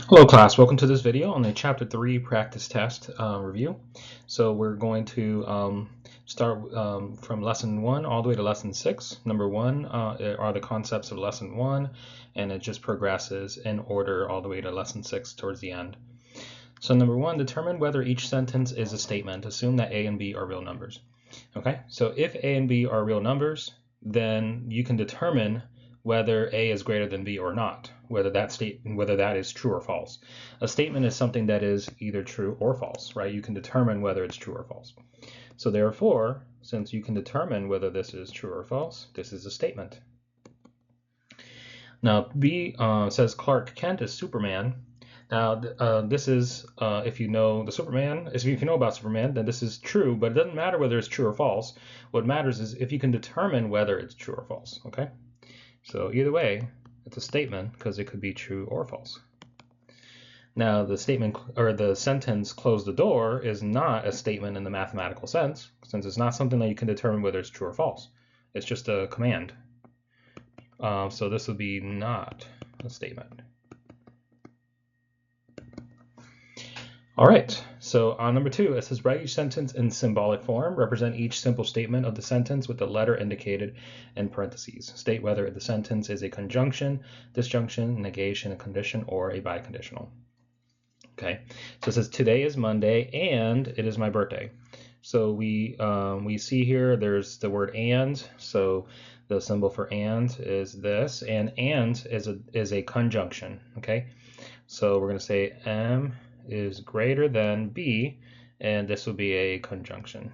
Hello class, welcome to this video on the Chapter 3 practice test review. So we're going to start from Lesson 1 all the way to Lesson 6. Number 1 are the concepts of Lesson 1, and it just progresses in order all the way to Lesson 6 towards the end. So number 1, determine whether each sentence is a statement. Assume that A and B are real numbers. Okay, so if A and B are real numbers, then you can determine whether A is greater than B or not, whether that is true or false. A statement is something that is either true or false, right? You can determine whether it's true or false. So therefore, since you can determine whether this is true or false, this is a statement. Now B says Clark Kent is Superman. Now this is if you know the Superman, if you know about Superman, then this is true, but it doesn't matter whether it's true or false. What matters is if you can determine whether it's true or false, okay? So either way, it's a statement because it could be true or false. Now the statement or the sentence close the door is not a statement in the mathematical sense, since it's not something that you can determine whether it's true or false. It's just a command. So this would be not a statement. All right, so on number 2, it says write each sentence in symbolic form. Represent each simple statement of the sentence with the letter indicated in parentheses. State whether the sentence is a conjunction, disjunction, negation, a condition, or a biconditional. Okay, so it says today is Monday and it is my birthday. So we see here there's the word and, so the symbol for and is this, and is a conjunction. Okay, so we're going to say M is greater than B, and this will be a conjunction.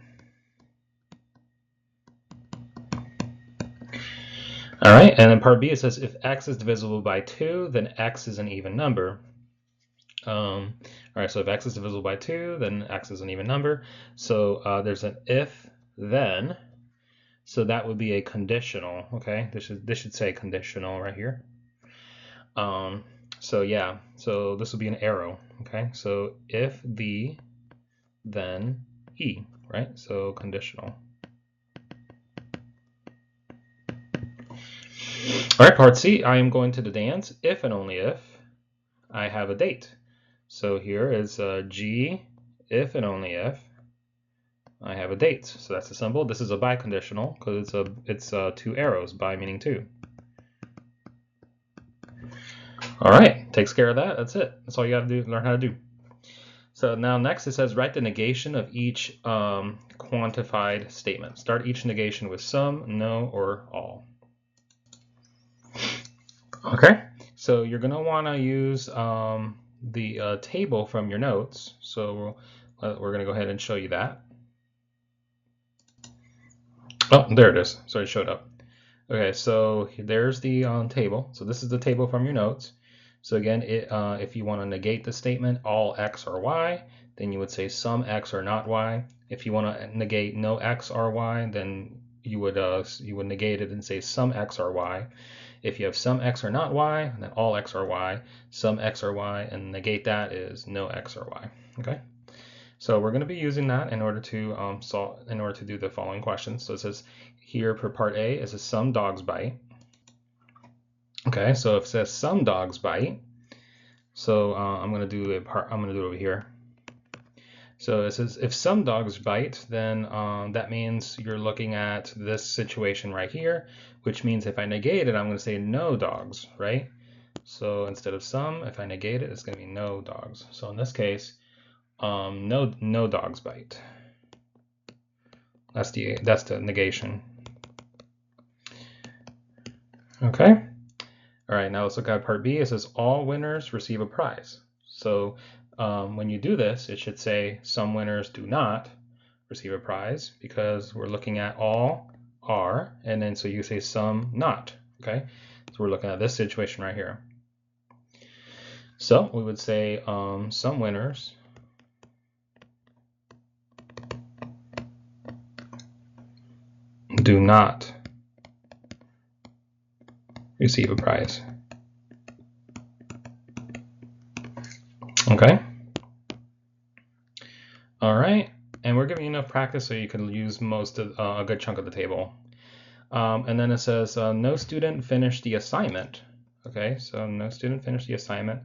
All right, and then part B, it says if x is divisible by 2, then x is an even number. All right, so if x is divisible by 2, then x is an even number. So there's an if then, so that would be a conditional. Okay, this should say conditional right here. So yeah, so this will be an arrow. Okay, so if the, then E, right? So conditional. All right, part C, I am going to the dance if and only if I have a date. So here is G, if and only if I have a date. So that's the symbol. This is a biconditional because it's 2 arrows, bi meaning 2. All right, takes care of that. That's it. That's all you got to do, learn how to do. So now next it says write the negation of each quantified statement. Start each negation with some, no, or all. Okay, so you're going to want to use the table from your notes. So we're going to go ahead and show you that. Oh, there it is. So it showed up. Okay, so there's the table. So this is the table from your notes. So again, if you want to negate the statement all x or y, then you would say some x or not y. If you want to negate no x or y, then you would negate it and say some x or y. If you have some x or not y, then all x or y, some x or y, and negate that is no x or y. Okay. So we're going to be using that in order to do the following questions. So it says here for part A, it says some dogs bite. Okay, so if it says some dogs bite, so I'm going to do it over here. So it says if some dogs bite, then that means you're looking at this situation right here, which means if I negate it, I'm going to say no dogs, right? So instead of some, if I negate it, it's going to be no dogs. So in this case, no dogs bite. That's the negation. Okay. All right, now let's look at part B. It says all winners receive a prize. So when you do this, it should say some winners do not receive a prize because we're looking at all are, and then so you say some not. Okay, so we're looking at this situation right here. So we would say some winners do not receive a prize. Okay. All right, and we're giving you enough practice so you can use most of a good chunk of the table. And then it says no student finished the assignment. Okay, so no student finished the assignment.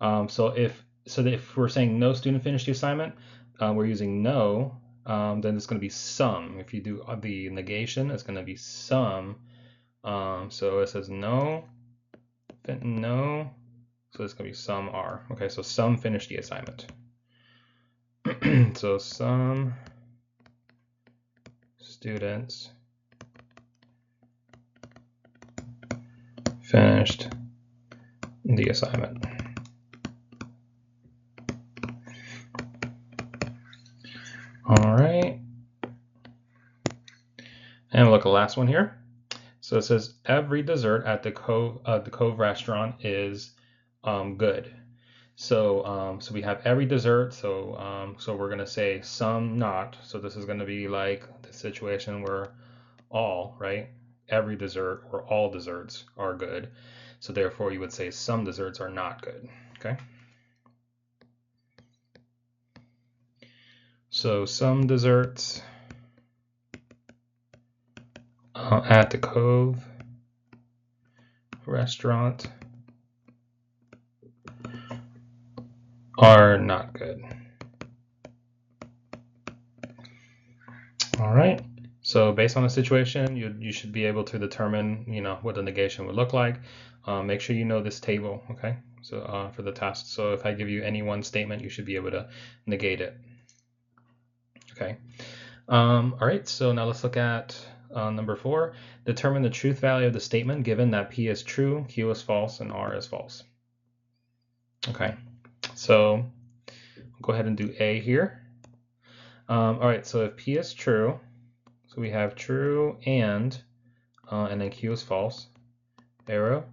So if we're saying no student finished the assignment, we're using no. Then it's going to be some. If you do the negation, it's going to be some. So it says no, no. So it's going to be some are. Okay, so some finished the assignment. So some students finished the assignment. All right. And we'll look at the last one here. So it says every dessert at the Cove restaurant is good. So so we have every dessert. So we're gonna say some not. So this is gonna be like the situation where all, right? Every dessert or all desserts are good. So therefore you would say some desserts are not good. Okay. So some desserts at the Cove restaurant are not good. All right. So based on the situation, you should be able to determine, what the negation would look like. Make sure you know this table, okay? So for the test. So if I give you any one statement, you should be able to negate it. Okay. All right. So now let's look at number 4. Determine the truth value of the statement given that P is true, Q is false, and R is false. Okay. So go ahead and do A here. All right. So if P is true, so we have true and then Q is false. Arrow.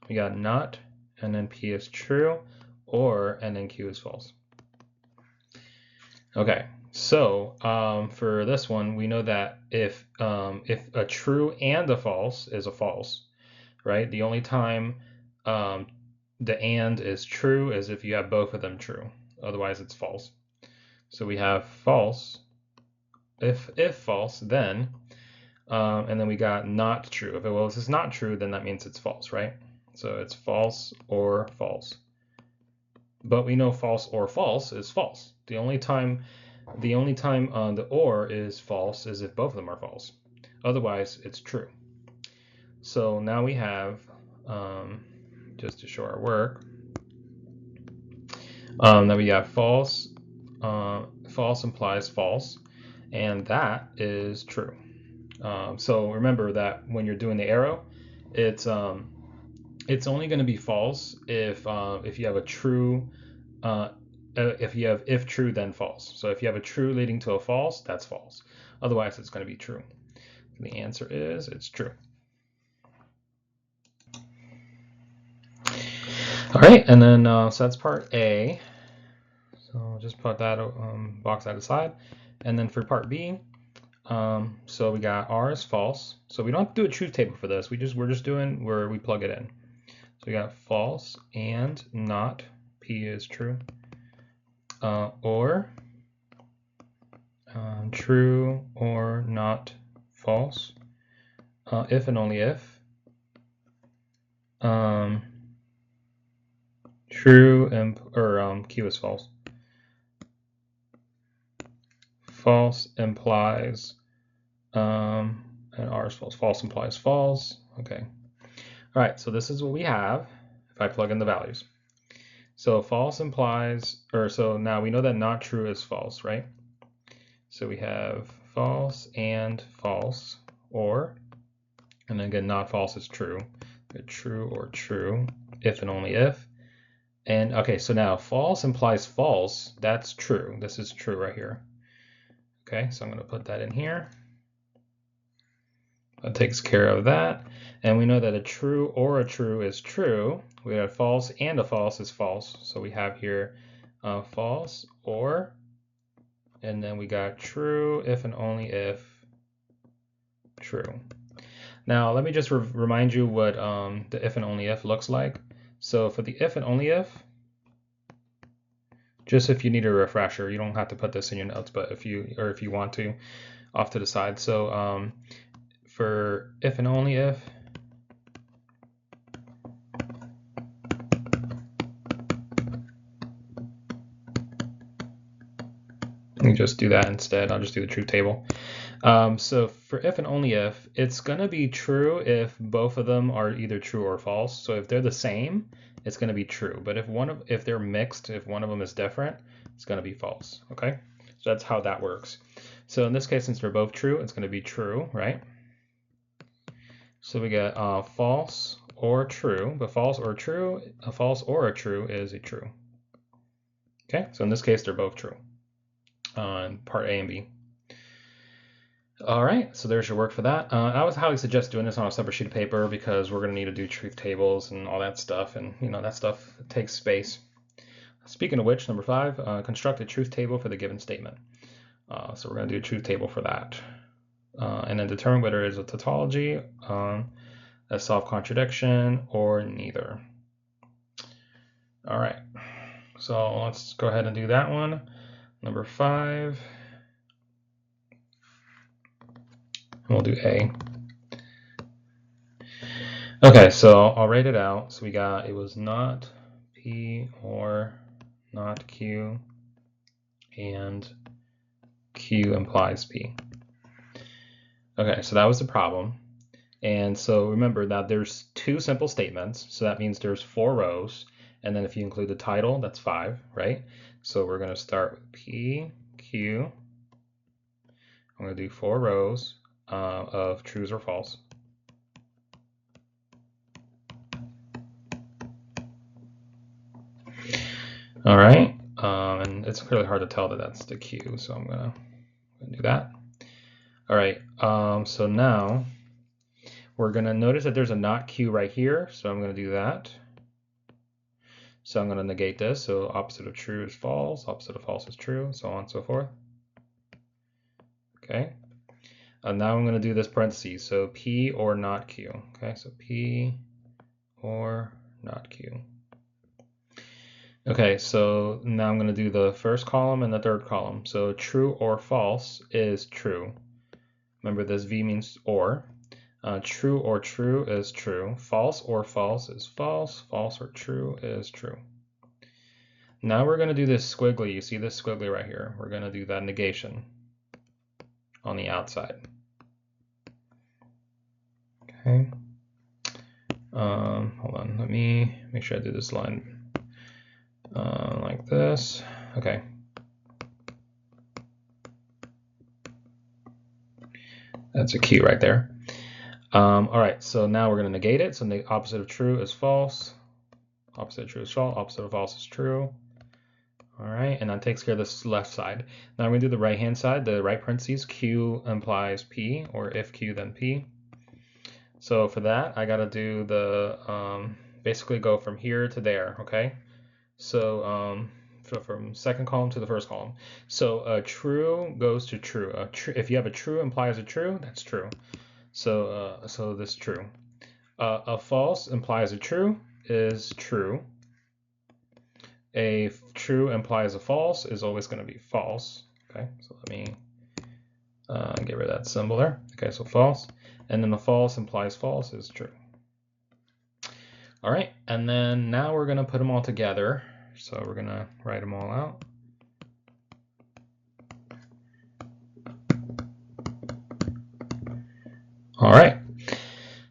We got not, and then P is true, or, and then Q is false. Okay, so for this one, we know that if a true and a false is a false, right? The only time the and is true is if you have both of them true. Otherwise, it's false. So we have false. If false, then, and then we got not true. If this is not true, then that means it's false, right? So it's false or false. But we know false or false is false. The only time the or is false is if both of them are false. Otherwise, it's true. So now we have, just to show our work, that we have false. False implies false, and that is true. So remember that when you're doing the arrow, it's only going to be false if you have a true, if true then false. So if you have a true leading to a false, that's false. Otherwise, it's going to be true. And the answer is it's true. All right, and then so that's part A. So I'll just put that box that aside. And then for part B, so we got R is false. So we don't have to do a truth table for this. We're just doing where we plug it in. So we got false and not. P is true. Or true or not false. If and only if. True or Q is false. False implies and R is false. False implies false. Okay. All right. So this is what we have if I plug in the values. So false implies, so now we know that not true is false, right? So we have false and false, or, and then again, not false is true. True or true, if and only if. And okay, so now false implies false. That's true. This is true right here. Okay, so I'm going to put that in here. That takes care of that. And we know that a true or a true is true. We have false and a false is false. So we have here false or, and then we got true if and only if true. Now let me just remind you what the if and only if looks like. So for the if and only if, just if you need a refresher, you don't have to put this in your notes, but if you want to, off to the side. So for if and only if, Let me just do that instead. I'll just do the truth table. So for if and only if, it's going to be true if both of them are either true or false. So if they're the same, it's going to be true. But if they're mixed, if one of them is different, it's going to be false. Okay, so that's how that works. So in this case, since they're both true, it's going to be true, right? So we get false or true, but false or true, a false or a true is a true. Okay, so in this case, they're both true on part A and B. All right, so there's your work for that. I would highly suggest doing this on a separate sheet of paper because we're going to need to do truth tables and all that stuff, and that stuff takes space. Speaking of which, number 5, construct a truth table for the given statement. So we're going to do a truth table for that, and then determine whether it is a tautology, a self-contradiction, or neither. All right, so let's go ahead and do that one. Number 5. We'll do A. Okay, so I'll write it out. So we got, it was not P or not Q, and Q implies P. Okay, so that was the problem. And so remember that there's 2 simple statements. So that means there's 4 rows. And then if you include the title, that's 5, right? So we're going to start with P, Q. I'm going to do 4 rows of trues or false. All right, and it's really hard to tell that that's the Q, so I'm gonna do that. All right, so now we're gonna notice that there's a not Q right here, so I'm gonna do that. So I'm gonna negate this, so opposite of true is false, opposite of false is true, so on and so forth. Okay, now I'm gonna do this parentheses, so P or not Q. Okay, so P or not Q. Okay, so now I'm going to do the first column and the third column. So true or false is true. Remember, this V means or. True or true is true. False or false is false. False or true is true. Now we're going to do this squiggly. You see this squiggly right here. We're going to do that negation on the outside. Okay. Hold on. Let me make sure I do this line like this. Okay. That's a Q right there. All right, so now we're going to negate it. So the opposite of true is false. Opposite of true is false. Opposite of false is true. All right, and that takes care of this left side. Now we're going to do the right-hand side. The right parentheses, Q implies P, or if Q, then P. So for that, I got to do the, basically go from here to there, okay? So from second column to the first column. So true goes to true. If you have a true implies a true, that's true. So so this is true. A false implies a true is true. A true implies a false is always going to be false. Okay, so let me get rid of that symbol there. Okay, so false. And then the false implies false is true. All right, and then now we're going to put them all together. So we're going to write them all out. All right,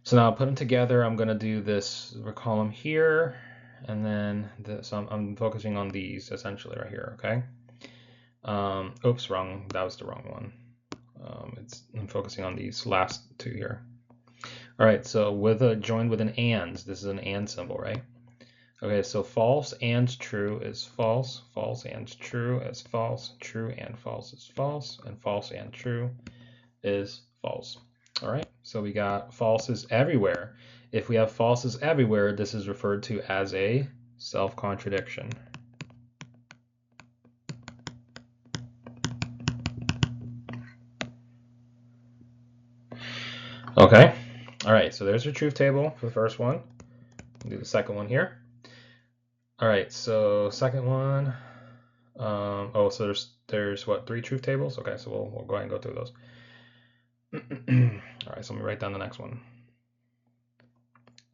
so now I'll put them together. I'm going to do this column here, and then this. I'm focusing on these essentially right here, okay? Oops, wrong. That was the wrong one. I'm focusing on these last 2 here. All right, so joined with an and. This is an and symbol, right? Okay, so false and true is false. False and true is false. True and false is false. And false and true is false. All right, so we got falses everywhere. If we have falses everywhere, this is referred to as a self-contradiction. Okay, all right, so there's your truth table for the first one. We'll do the second one here. All right, so second one. Oh, so there's what, 3 truth tables? Okay, so we'll go ahead and go through those. All right, so let me write down the next one.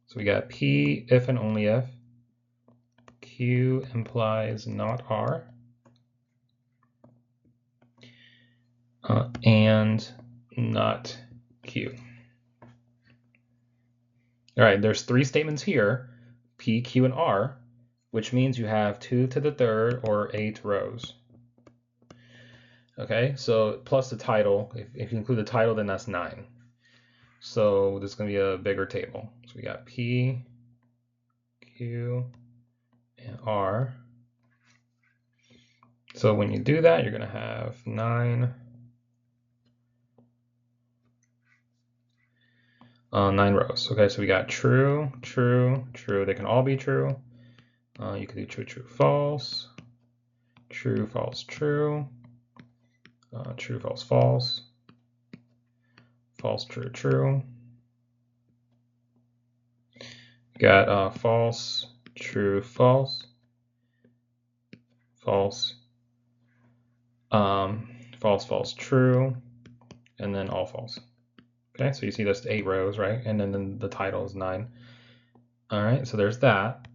So we got P if and only if. Q implies not R. and not Q. All right, there's 3 statements here, P, Q, and R, which means you have 2 to the third or 8 rows. Okay, so plus the title. If you include the title, then that's 9. So this is going to be a bigger table. So we got P, Q, and R. So when you do that, you're going to have 9 rows. Okay, so we got true, true, true. They can all be true. You can do true, true, false, true, false, true, true, false, false, false, true, true. You got false, true, false, false, false, false, true, and then all false. Okay, so you see there's 8 rows, right? And then the title is 9. All right, so there's that.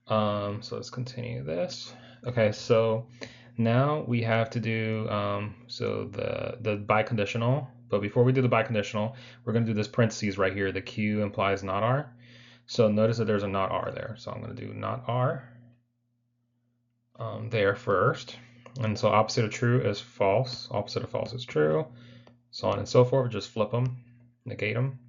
So let's continue this. Okay, so now we have to do so the biconditional. But before we do the biconditional, we're going to do this parentheses right here. The Q implies not R. So notice that there's a not R there. So I'm going to do not R there first. And so opposite of true is false. Opposite of false is true. So on and so forth. Just flip them, negate them.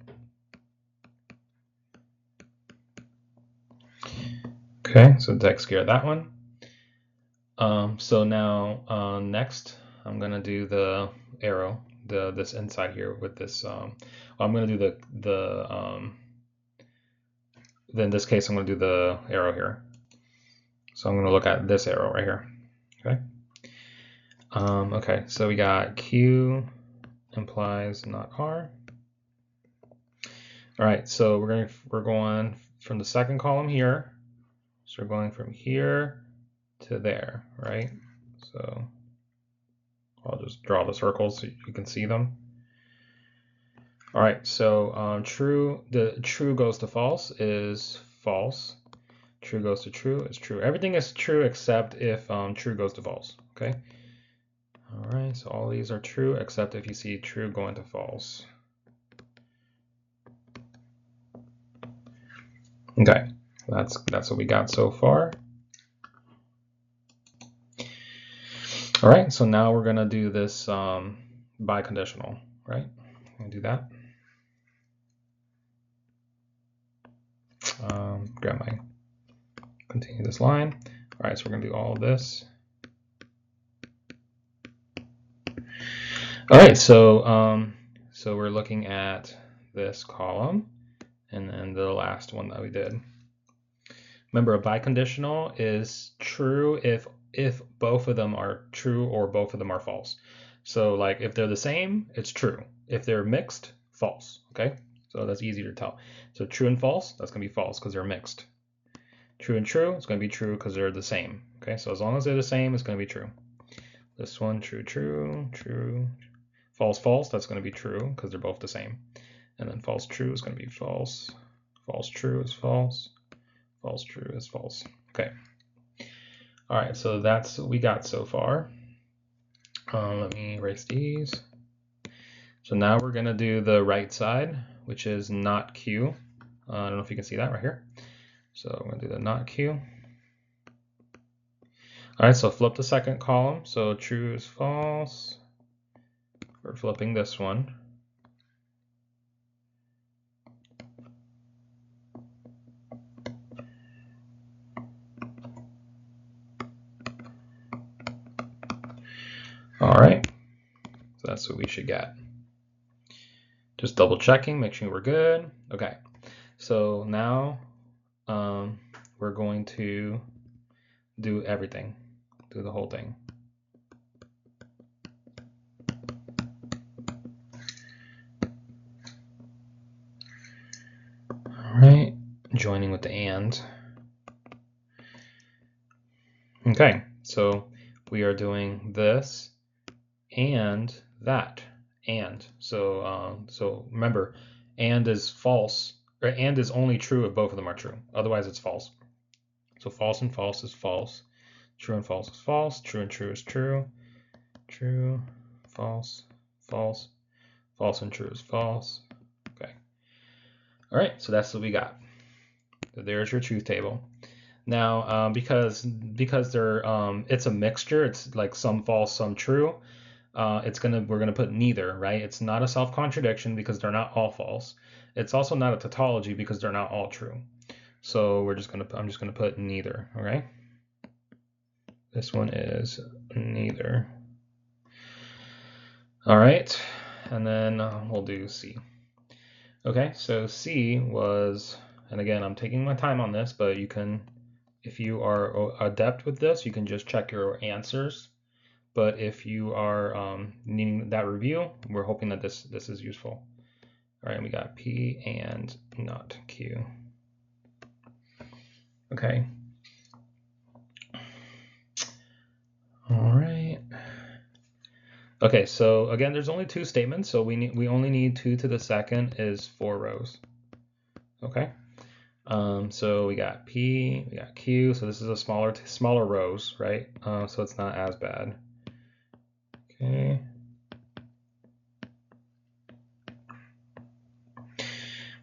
Okay, so takes care of that one. So now next, I'm gonna do the arrow, this inside here with this. I'm gonna do then in this case I'm gonna do the arrow here. So I'm gonna look at this arrow right here. Okay. Okay. So we got Q implies not R. All right. So we're going from the second column here. So we're going from here to there, right? So I'll just draw the circles so you can see them. All right, so the true goes to false is false. True goes to true is true. Everything is true except if true goes to false, okay? All right, so all these are true except if you see true going to false. Okay, that's what we got so far. All right, so now we're gonna do this biconditional, right? I'm gonna do that. Grab my, continue this line. All right, so we're gonna do all of this. All right, so so we're looking at this column and then the last one that we did. Remember, a biconditional is true if both of them are true or both of them are false. So like if they're the same, it's true. If they're mixed, false. Okay, so that's easy to tell. So true and false, that's gonna be false because they're mixed. True and true, it's gonna be true because they're the same. Okay, so as long as they're the same, it's gonna be true. This one, true, true, true. False, false, that's going to be true because they're both the same. And then false, true is going to be false. False, true is false. False, true is false. Okay. All right, so that's what we got so far. Let me erase these. So now we're going to do the right side, which is not Q. I don't know if you can see that right here. So I'm going to do the not Q. All right, so flip the second column. So true is false. We're flipping this one. All right, so that's what we should get. Just double checking, make sure we're good. Okay, so now we're going to do everything, do the whole thing. All right, joining with the and. Okay, so we are doing this and that, and. So remember, and is false, or and is only true if both of them are true. Otherwise, it's false. So false and false is false. True and false is false. True and true is true. true, false, false, false and true is false. Okay. All right, so that's what we got. So there's your truth table. Now, because they're it's a mixture, it's like some false, some true. We're gonna put neither, right? It's not a self-contradiction because they're not all false. It's also not a tautology because they're not all true. So I'm just gonna put neither. Okay. This one is neither. All right, and then we'll do C. Okay, so C was, and again, I'm taking my time on this, but you can, if you are adept with this, you can just check your answers. But if you are needing that review, we're hoping that this is useful. All right, we got P and not Q. Okay. All right. Okay, so again, there's only two statements, so we only need 2 to the second is 4 rows. Okay. So we got P, we got Q, so this is a smaller rows, right? So it's not as bad. Okay.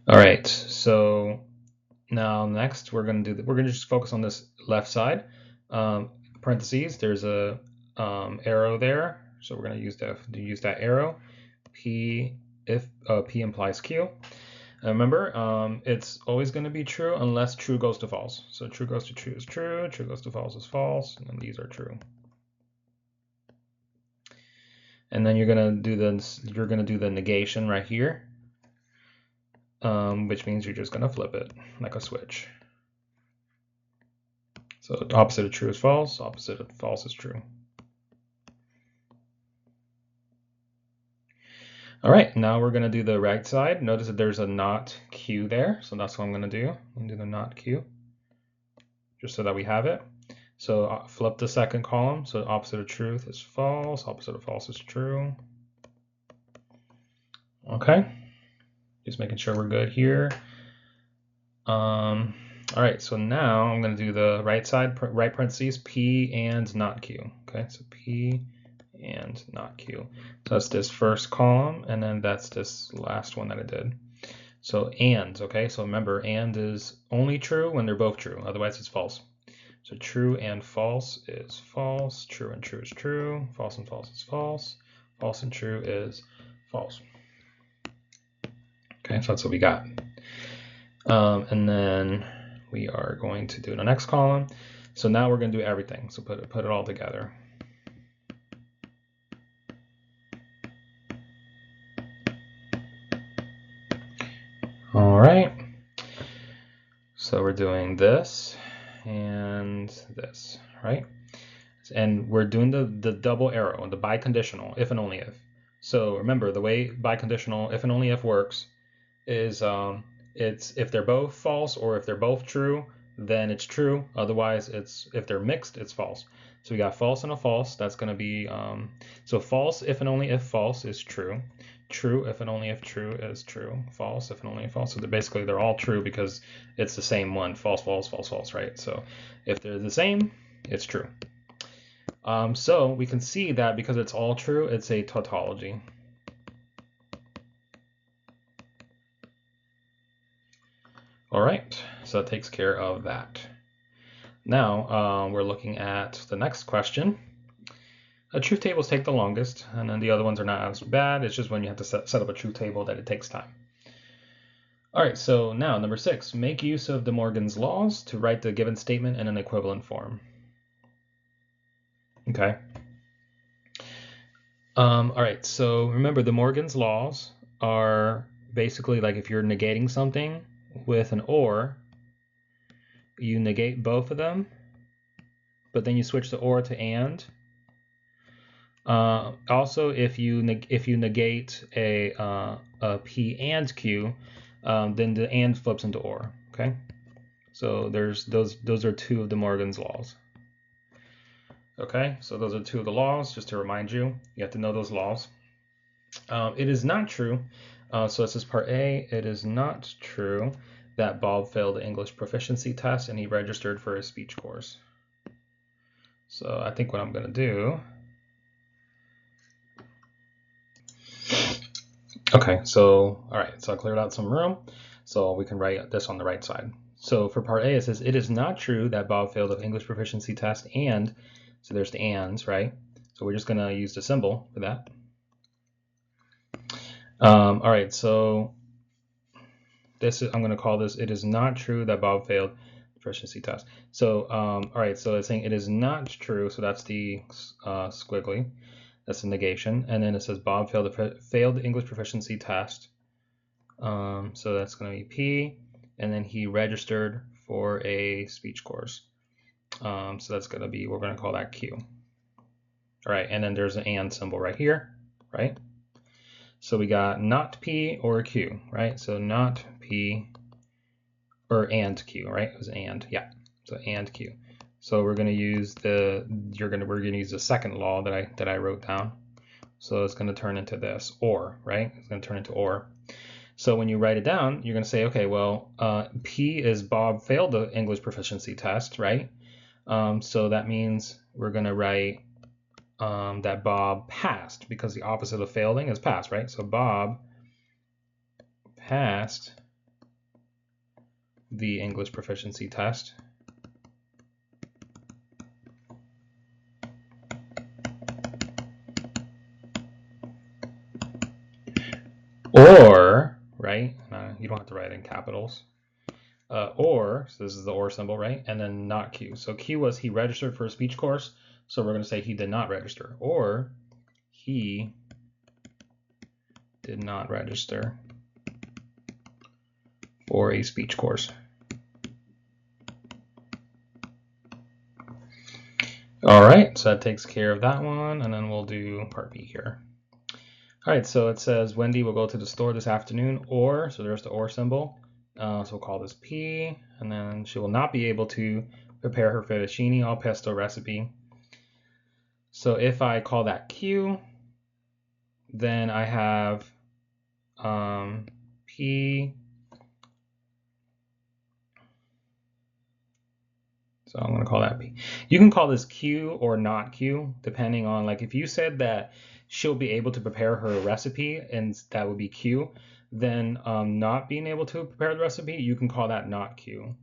All right, so now next we're gonna just focus on this left side. Parentheses, there's a arrow there, so we're gonna use that arrow. P if P implies Q. Remember, it's always going to be true unless true goes to false. So true goes to true is true, true goes to false is false, and then these are true. And then you're going to do the negation right here, which means you're just going to flip it like a switch. So opposite of true is false, opposite of false is true. All right, now we're going to do the right side. Notice that there's a not Q there, so that's what I'm going to do. I'm going to do the not Q, just so that we have it. So flip the second column. So opposite of truth is false, opposite of false is true. Okay, just making sure we're good here. All right, so now I'm going to do the right side, right parentheses, P and not Q. Okay, so P and not Q. So that's this first column, and then that's this last one that I did. So and, okay, so remember, and is only true when they're both true, otherwise it's false. So true and false is false, true and true is true, false and false is false, false and true is false. Okay, so that's what we got. And then we are going to do the next column. So now we're going to do everything. So put it all together. All right. So we're doing this and this, right? And we're doing the double arrow, the biconditional, if and only if. So remember, the way biconditional if and only if works is it's if they're both false or if they're both true, then it's true. Otherwise, if they're mixed, it's false. So we got false and a false. That's going to be so false if and only if false is true. True if and only if true is true. False if and only if false. So they're all true because it's the same one. False, false, false, false, right? So if they're the same, it's true. So we can see that because it's all true, it's a tautology. All right, so that takes care of that. Now we're looking at the next question. Truth tables take the longest, and then the other ones are not as bad. It's just when you have to set up a truth table that it takes time. All right, so now number 6, make use of De Morgan's laws to write the given statement in an equivalent form. Okay. All right, so remember De Morgan's laws are basically like if you're negating something with an or, you negate both of them, but then you switch the or to and. Also, if you negate a P and Q, then the and flips into or. Okay, so there's those are 2 of De Morgan's laws. Okay, so those are 2 of the laws. Just to remind you, you have to know those laws. It is not true. So this is part A. It is not true that Bob failed the English proficiency test and he registered for his speech course. So I think what I'm going to do Okay, so all right, so I cleared out some room, so we can write this on the right side. So for part A, it says it is not true that Bob failed the English proficiency test, and so there's the ands, right? So we're just gonna use the symbol for that. All right, so this is, I'm gonna call this, it is not true that Bob failed the proficiency test. So all right, so it's saying it is not true, so that's the squiggly. That's a negation, and then it says Bob failed the English proficiency test. So that's going to be P, and then he registered for a speech course. So that's going to be, we're going to call that Q. All right, and then there's an and symbol right here, right? So we got not P or Q, right? So not P or and Q, right? It was and, yeah. So and Q. So we're going to use we're going to use the second law that I wrote down. So it's going to turn into this, or, right? It's going to turn into or. So when you write it down, you're going to say, okay, well, P is Bob failed the English proficiency test, right? So that means we're going to write that Bob passed, because the opposite of failing is pass, right? So Bob passed the English proficiency test. Or, right? You don't have to write in capitals. Or, so this is the or symbol, right? And then not Q. So Q was he registered for a speech course. So we're going to say he did not register. Or he did not register for a speech course. All right, so that takes care of that one, and then we'll do part B here. All right, so it says Wendy will go to the store this afternoon, or, so there's the or symbol. So we'll call this P, and then she will not be able to prepare her fettuccine al pesto recipe. So if I call that Q, then I have P. So I'm going to call that P. You can call this Q or not Q, depending on, like, if you said that she'll be able to prepare her recipe and that would be Q, then not being able to prepare the recipe, you can call that not Q.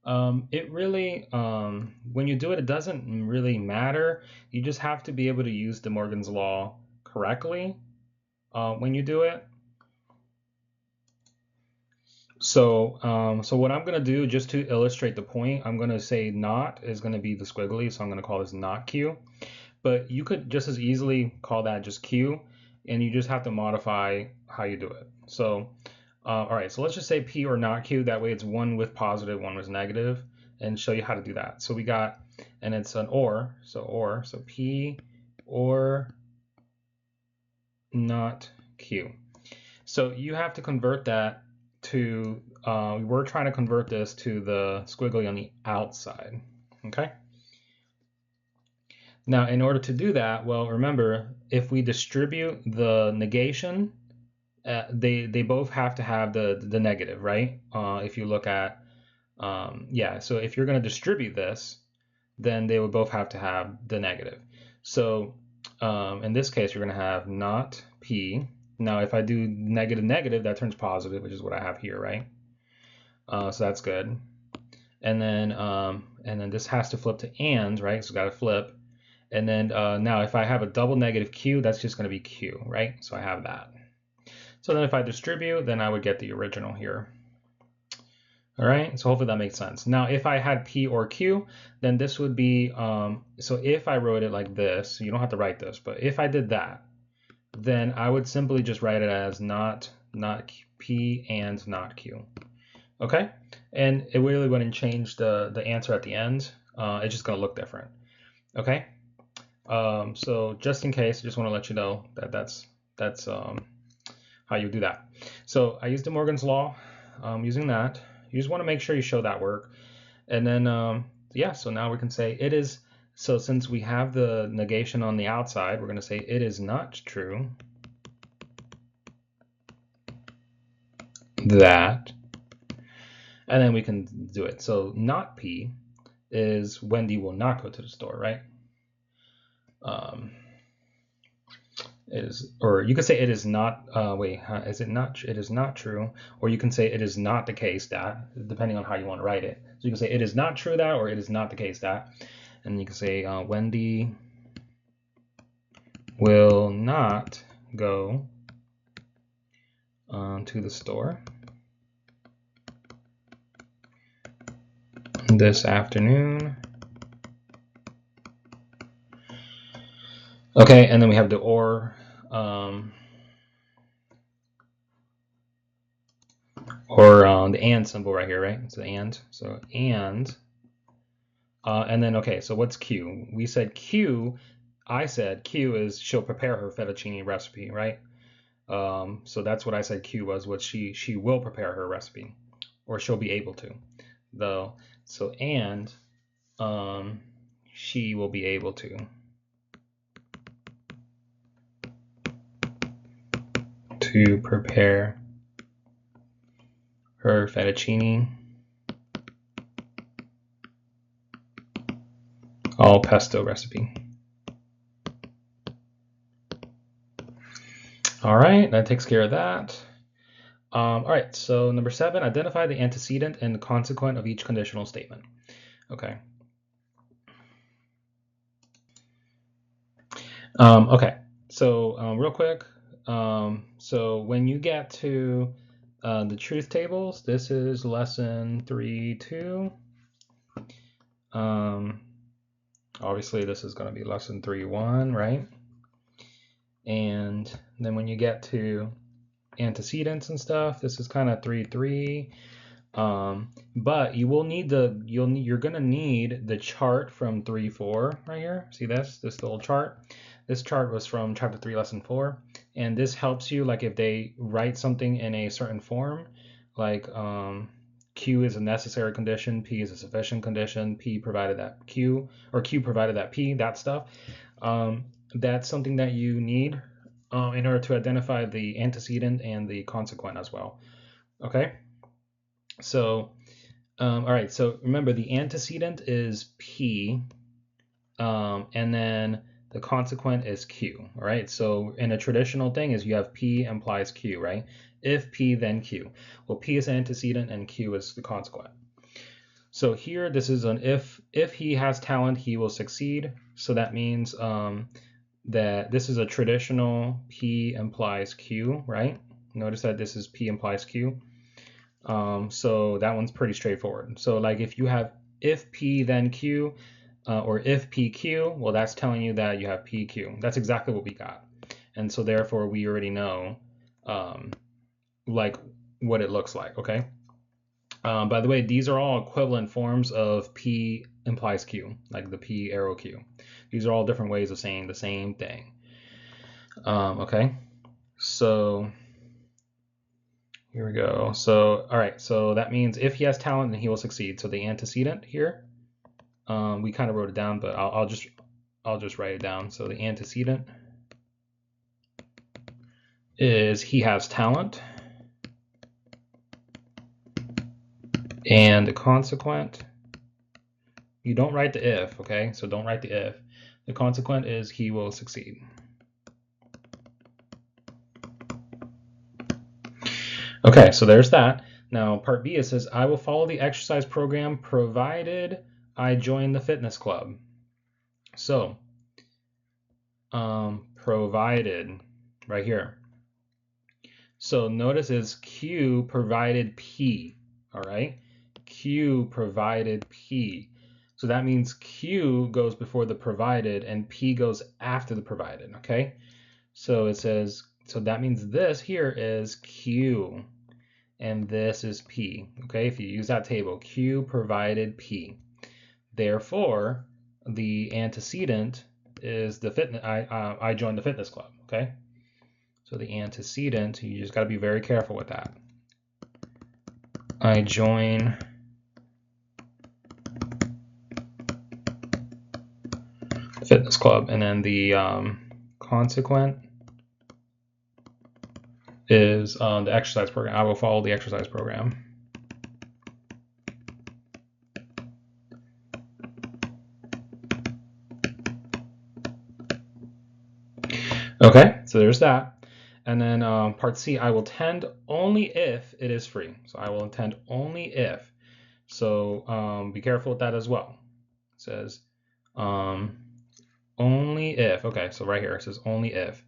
It really, when you do it, it doesn't really matter. You just have to be able to use De Morgan's law correctly when you do it. So, so what I'm going to do, just to illustrate the point, I'm going to say not is going to be the squiggly, so I'm going to call this not Q. But you could just as easily call that just Q, and you just have to modify how you do it. So, all right, so let's just say P or not Q. That way it's one with positive, one with negative, and show you how to do that. So we got, and it's an or, so P or not Q. So you have to convert that to, we're trying to convert this to the squiggly on the outside, okay? Now, in order to do that, well, remember, if we distribute the negation, they both have to have the negative, right? If you look at, yeah, so if you're going to distribute this, then they would both have to have the negative. So in this case, you're going to have not P. Now, if I do negative negative, that turns positive, which is what I have here, right? So that's good. And then this has to flip to and, right? So got to flip. And then now if I have a double negative Q, that's just going to be Q, right? So I have that. So then if I distribute, then I would get the original here. All right, so hopefully that makes sense. Now, if I had P or Q, then this would be, so if I wrote it like this, you don't have to write this, but if I did that, then I would simply just write it as not P and not Q. Okay, and it really wouldn't change the answer at the end. It's just going to look different. Okay, so just in case, I just want to let you know that that's how you do that. So I used De Morgan's law, using that. You just want to make sure you show that work. And then, yeah, so now we can say it is, so since we have the negation on the outside, we're going to say it is not true that, and then we can do it. So not P is Wendy will not go to the store, right? or you could say it is not, is it not, it is not true, or you can say it is not the case that, depending on how you want to write it. So you can say it is not true that, or it is not the case that, and you can say Wendy will not go to the store this afternoon. Okay, and then we have the or. The and symbol right here, right? It's the and. So and then okay. So what's Q? We said Q. I said Q is she'll prepare her fettuccine recipe, right? So that's what I said Q was. What she will prepare her recipe, or she'll be able to. Though. So and she will be able to prepare her fettuccine all pesto recipe. All right, that takes care of that. All right, so number 7, identify the antecedent and the consequent of each conditional statement. Okay. Okay, so real quick, so when you get to the truth tables, this is lesson 3.2. Obviously, this is going to be lesson 3.1, right? And then when you get to antecedents and stuff, this is kind of 3.3. But you will need you're gonna need the chart from 3.4 right here. See this little chart? This chart was from chapter 3, lesson 4, and this helps you, like if they write something in a certain form, like Q is a necessary condition, P is a sufficient condition, P provided that Q, or Q provided that P, that stuff. That's something that you need in order to identify the antecedent and the consequent as well. Okay. So, all right. So remember, the antecedent is P, and then the consequent is Q. All right. So in a traditional thing is you have P implies Q, right? If P, then Q. Well, P is antecedent and Q is the consequent. So here, this is an if he has talent, he will succeed. So that means that this is a traditional P implies Q, right? Notice that this is P implies Q. So that one's pretty straightforward. So like if you have if P then Q, or if PQ, well, that's telling you that you have PQ. That's exactly what we got. And so therefore we already know like what it looks like, okay? By the way, these are all equivalent forms of P implies Q, like the P arrow Q. These are all different ways of saying the same thing. Okay, so here we go. So, all right, so that means if he has talent, then he will succeed. So the antecedent here, we kind of wrote it down, but I'll just write it down. So the antecedent is he has talent, and the consequent, you don't write the if, okay? So don't write the if. The consequent is he will succeed. Okay, so there's that. Now part B, it says, I will follow the exercise program provided I join the fitness club. So, provided right here. So notice is Q provided P, all right? Q provided P. So that means Q goes before the provided and P goes after the provided, okay? So it says, so that means this here is Q and this is P, okay? If you use that table, Q provided P. Therefore, the antecedent is the fitness. I joined the fitness club, okay? So the antecedent, you just got to be very careful with that. I join the fitness club, and then the consequent is the exercise program. I will follow the exercise program. Okay, so there's that. And then part C, I will tend only if it is free. So I will intend only if. So be careful with that as well. It says um, only if. Okay, so right here it says only if.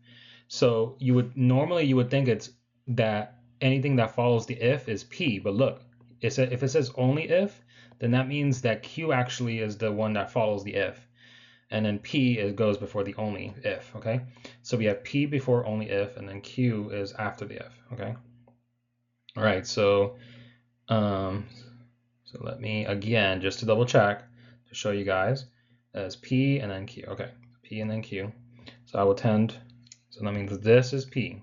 So you would think it's that anything that follows the if is P, but look, if it says only if, then that means that Q actually is the one that follows the if, and then P goes before the only if. Okay, so we have P before only if, and then Q is after the if. Okay, all right. Um, so let me again just to double check to show you guys as P and then Q. Okay, P and then Q. So I will tend. So that means this is P.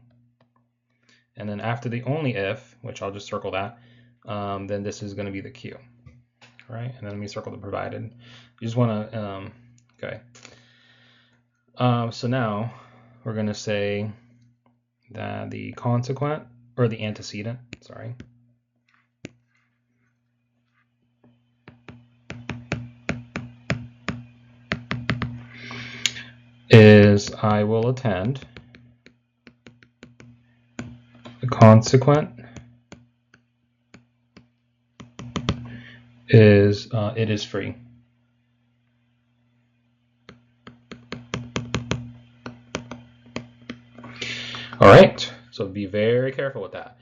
And then after the only if, which I'll just circle that, then this is going to be the Q. All right, and then let me circle the provided. You just want to, okay. So now we're going to say that the consequent, or the antecedent, sorry, is I will attend the consequent is it is free. All right, so be very careful with that.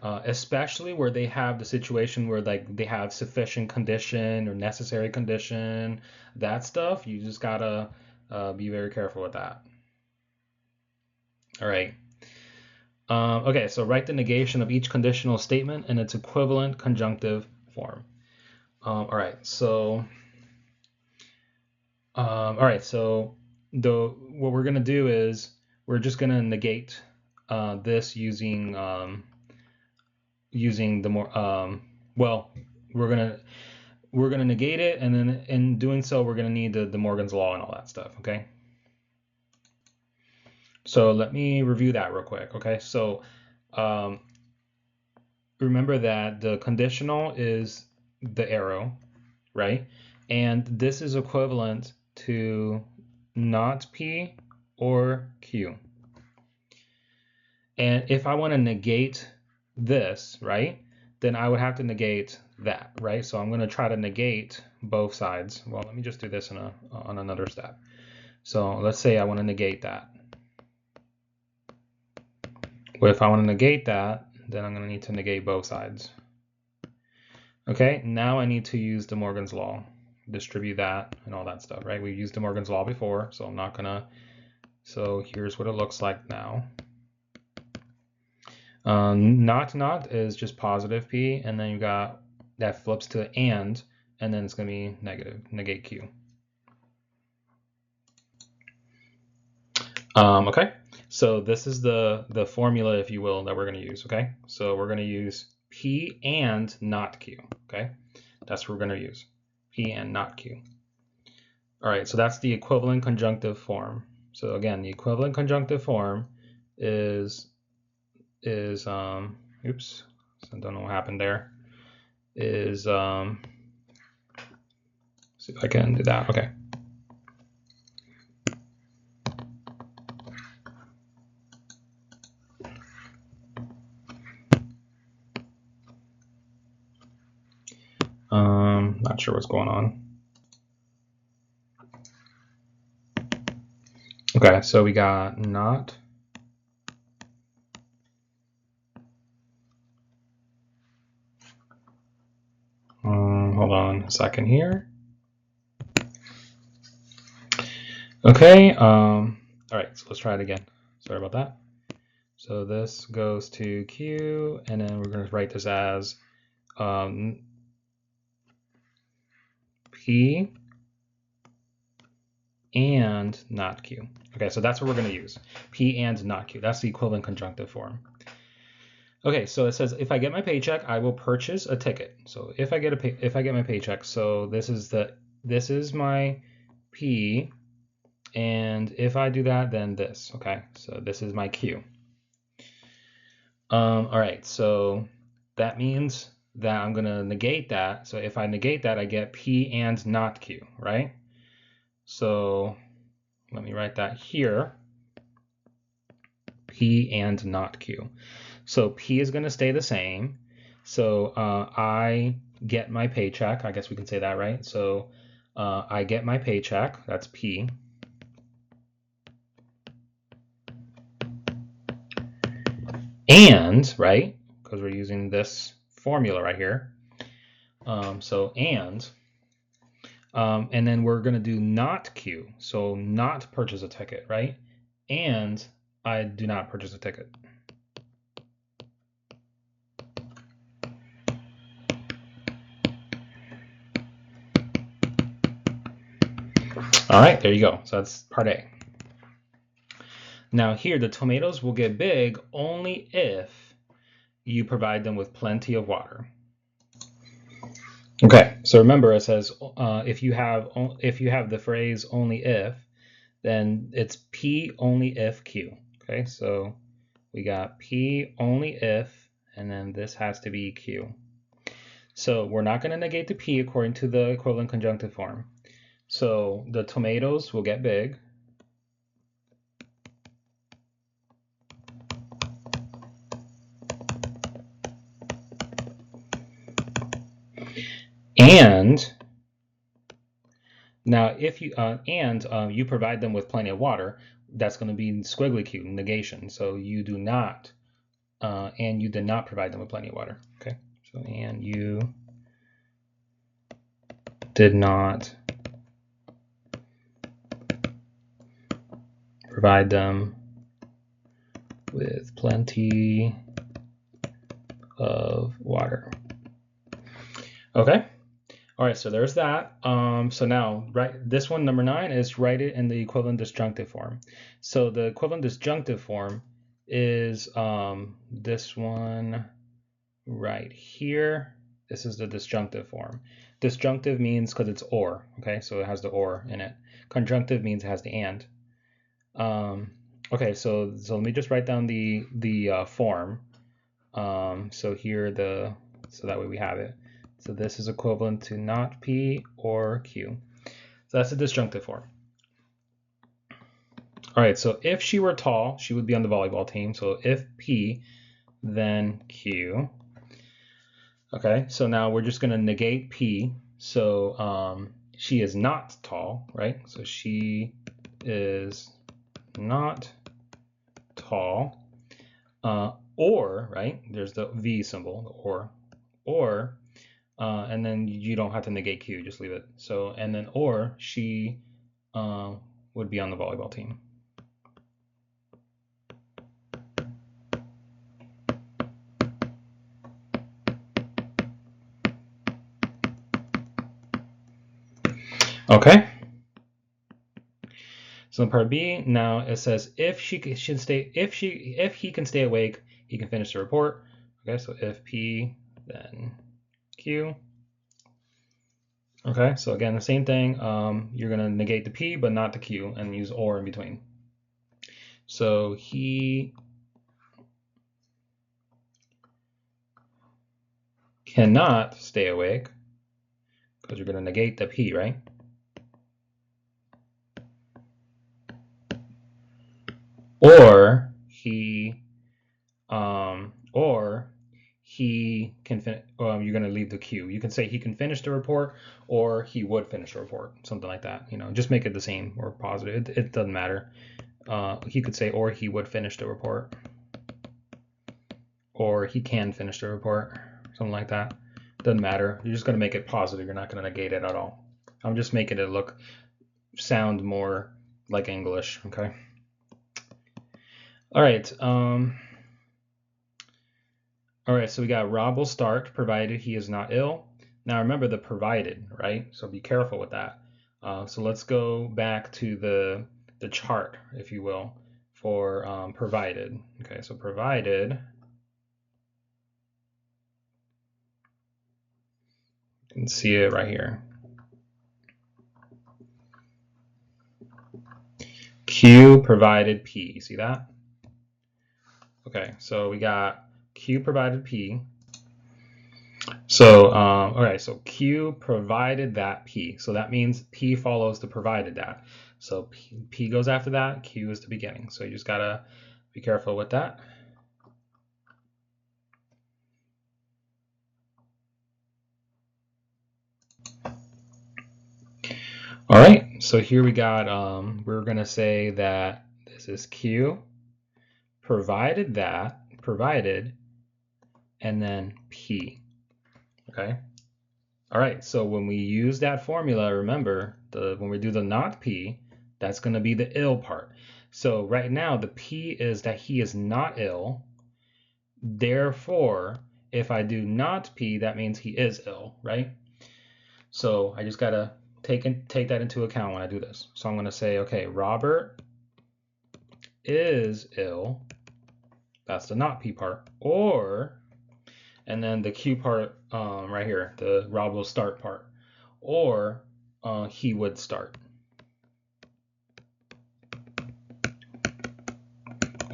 Especially where they have the situation where like they have sufficient condition or necessary condition, that stuff, you just gotta be very careful with that. All right. Okay, so write the negation of each conditional statement in its equivalent conjunctive form. All right, so what we're gonna do is we're just gonna negate this using the more well, we're gonna negate it, and then in doing so, we're gonna need the Morgan's law and all that stuff. Okay. So let me review that real quick. Okay. So um, remember that the conditional is the arrow, right? And this is equivalent to not P or Q. And if I want to negate this, right, then I would have to negate that, right? So I'm going to try to negate both sides. Well, let me just do this on another step. So let's say I want to negate that. Well, if I want to negate that, then I'm going to need to negate both sides. Okay, now I need to use De Morgan's law, distribute that and all that stuff, right? We've used De Morgan's law before, so I'm not gonna. So here's what it looks like now. Not is just positive P, and then you got that flips to and then it's gonna be negative, negate Q. Okay, so this is the formula, if you will, that we're gonna use. Okay, so we're gonna use P and not Q. Okay, that's what we're gonna use, P and not Q. All right, so that's the equivalent conjunctive form. So again, the equivalent conjunctive form is oops, I don't know what happened there. Is see if I can do that. Okay. Not sure what's going on. Okay, so we got not. Hold on a second here. Okay. All right, so let's try it again. Sorry about that. So this goes to Q, and then we're going to write this as P and not Q. Okay, so that's what we're going to use. P and not Q. That's the equivalent conjunctive form. Okay, so it says if I get my paycheck, I will purchase a ticket. So if I get my paycheck, so this is my P, and if I do that, then this. Okay, so this is my Q. All right, so that means that I'm gonna negate that. So if I negate that, I get P and not Q, right? So let me write that here. P and not Q. So P is going to stay the same. So I get my paycheck. I guess we can say that, right? So I get my paycheck. That's P. And, right? Because we're using this formula right here. And then we're going to do not Q. So not purchase a ticket, right? And I do not purchase a ticket. All right, there you go. So that's part A. Now here, the tomatoes will get big only if you provide them with plenty of water. Okay, so remember it says if you have the phrase only if, then it's P only if Q. Okay, so we got P only if, and then this has to be Q. So we're not going to negate the P according to the equivalent conjunctive form. So the tomatoes will get big. And now if you you provide them with plenty of water, that's going to be squiggly Q, negation. So you do not, and you did not provide them with plenty of water. Okay, so and you did not provide them with plenty of water. Okay. All right, so there's that. So now, this one, number 9, is write it in the equivalent disjunctive form. So the equivalent disjunctive form is this one right here. This is the disjunctive form. Disjunctive means because it's or, okay? So it has the or in it. Conjunctive means it has the and. Okay, so let me just write down the form. So here so that way we have it. So this is equivalent to not P or Q. So that's the disjunctive form. All right, so if she were tall, she would be on the volleyball team. So if P, then Q. Okay, so now we're just going to negate P. So she is not tall, right? So she is not tall. Or, right, there's the V symbol, or, and then you don't have to negate Q, just leave it. So, and then, or she would be on the volleyball team. Okay. So in part B, now it says if he can stay awake, he can finish the report. Okay, so if P, then Q. Okay, so again, the same thing. You're gonna negate the P, but not the Q, and use or in between. So he cannot stay awake because you're gonna negate the P, right? Or he can you're going to leave the Q. You can say he can finish the report or he would finish the report, something like that. Just make it the same or positive. It doesn't matter. He could say or he would finish the report or he can finish the report, something like that. Doesn't matter. You're just going to make it positive. You're not going to negate it at all. I'm just making it sound more like English. Okay. All right. All right, so we got Rob will start provided he is not ill. Now remember the provided, right? So be careful with that. So let's go back to the chart, if you will, for provided. Okay, so provided. You can see it right here. Q provided P. See that? Okay, so we got Q provided P. So, all right, so Q provided that P. So that means P follows the provided that. So P goes after that, Q is the beginning. So you just gotta Be careful with that. All right, so here we got, we're gonna say that this is Q, provided, and then P, okay? All right, so when we use that formula, remember, when we do the not P, that's gonna be the ill part. So right now, the P is that he is not ill. Therefore, if I do not P, that means he is ill, right? So I just gotta take that into account when I do this. So I'm gonna say, okay, Robert is ill. That's the not P part. Or, and then the Q part right here, the Rob will start part. Or he would start.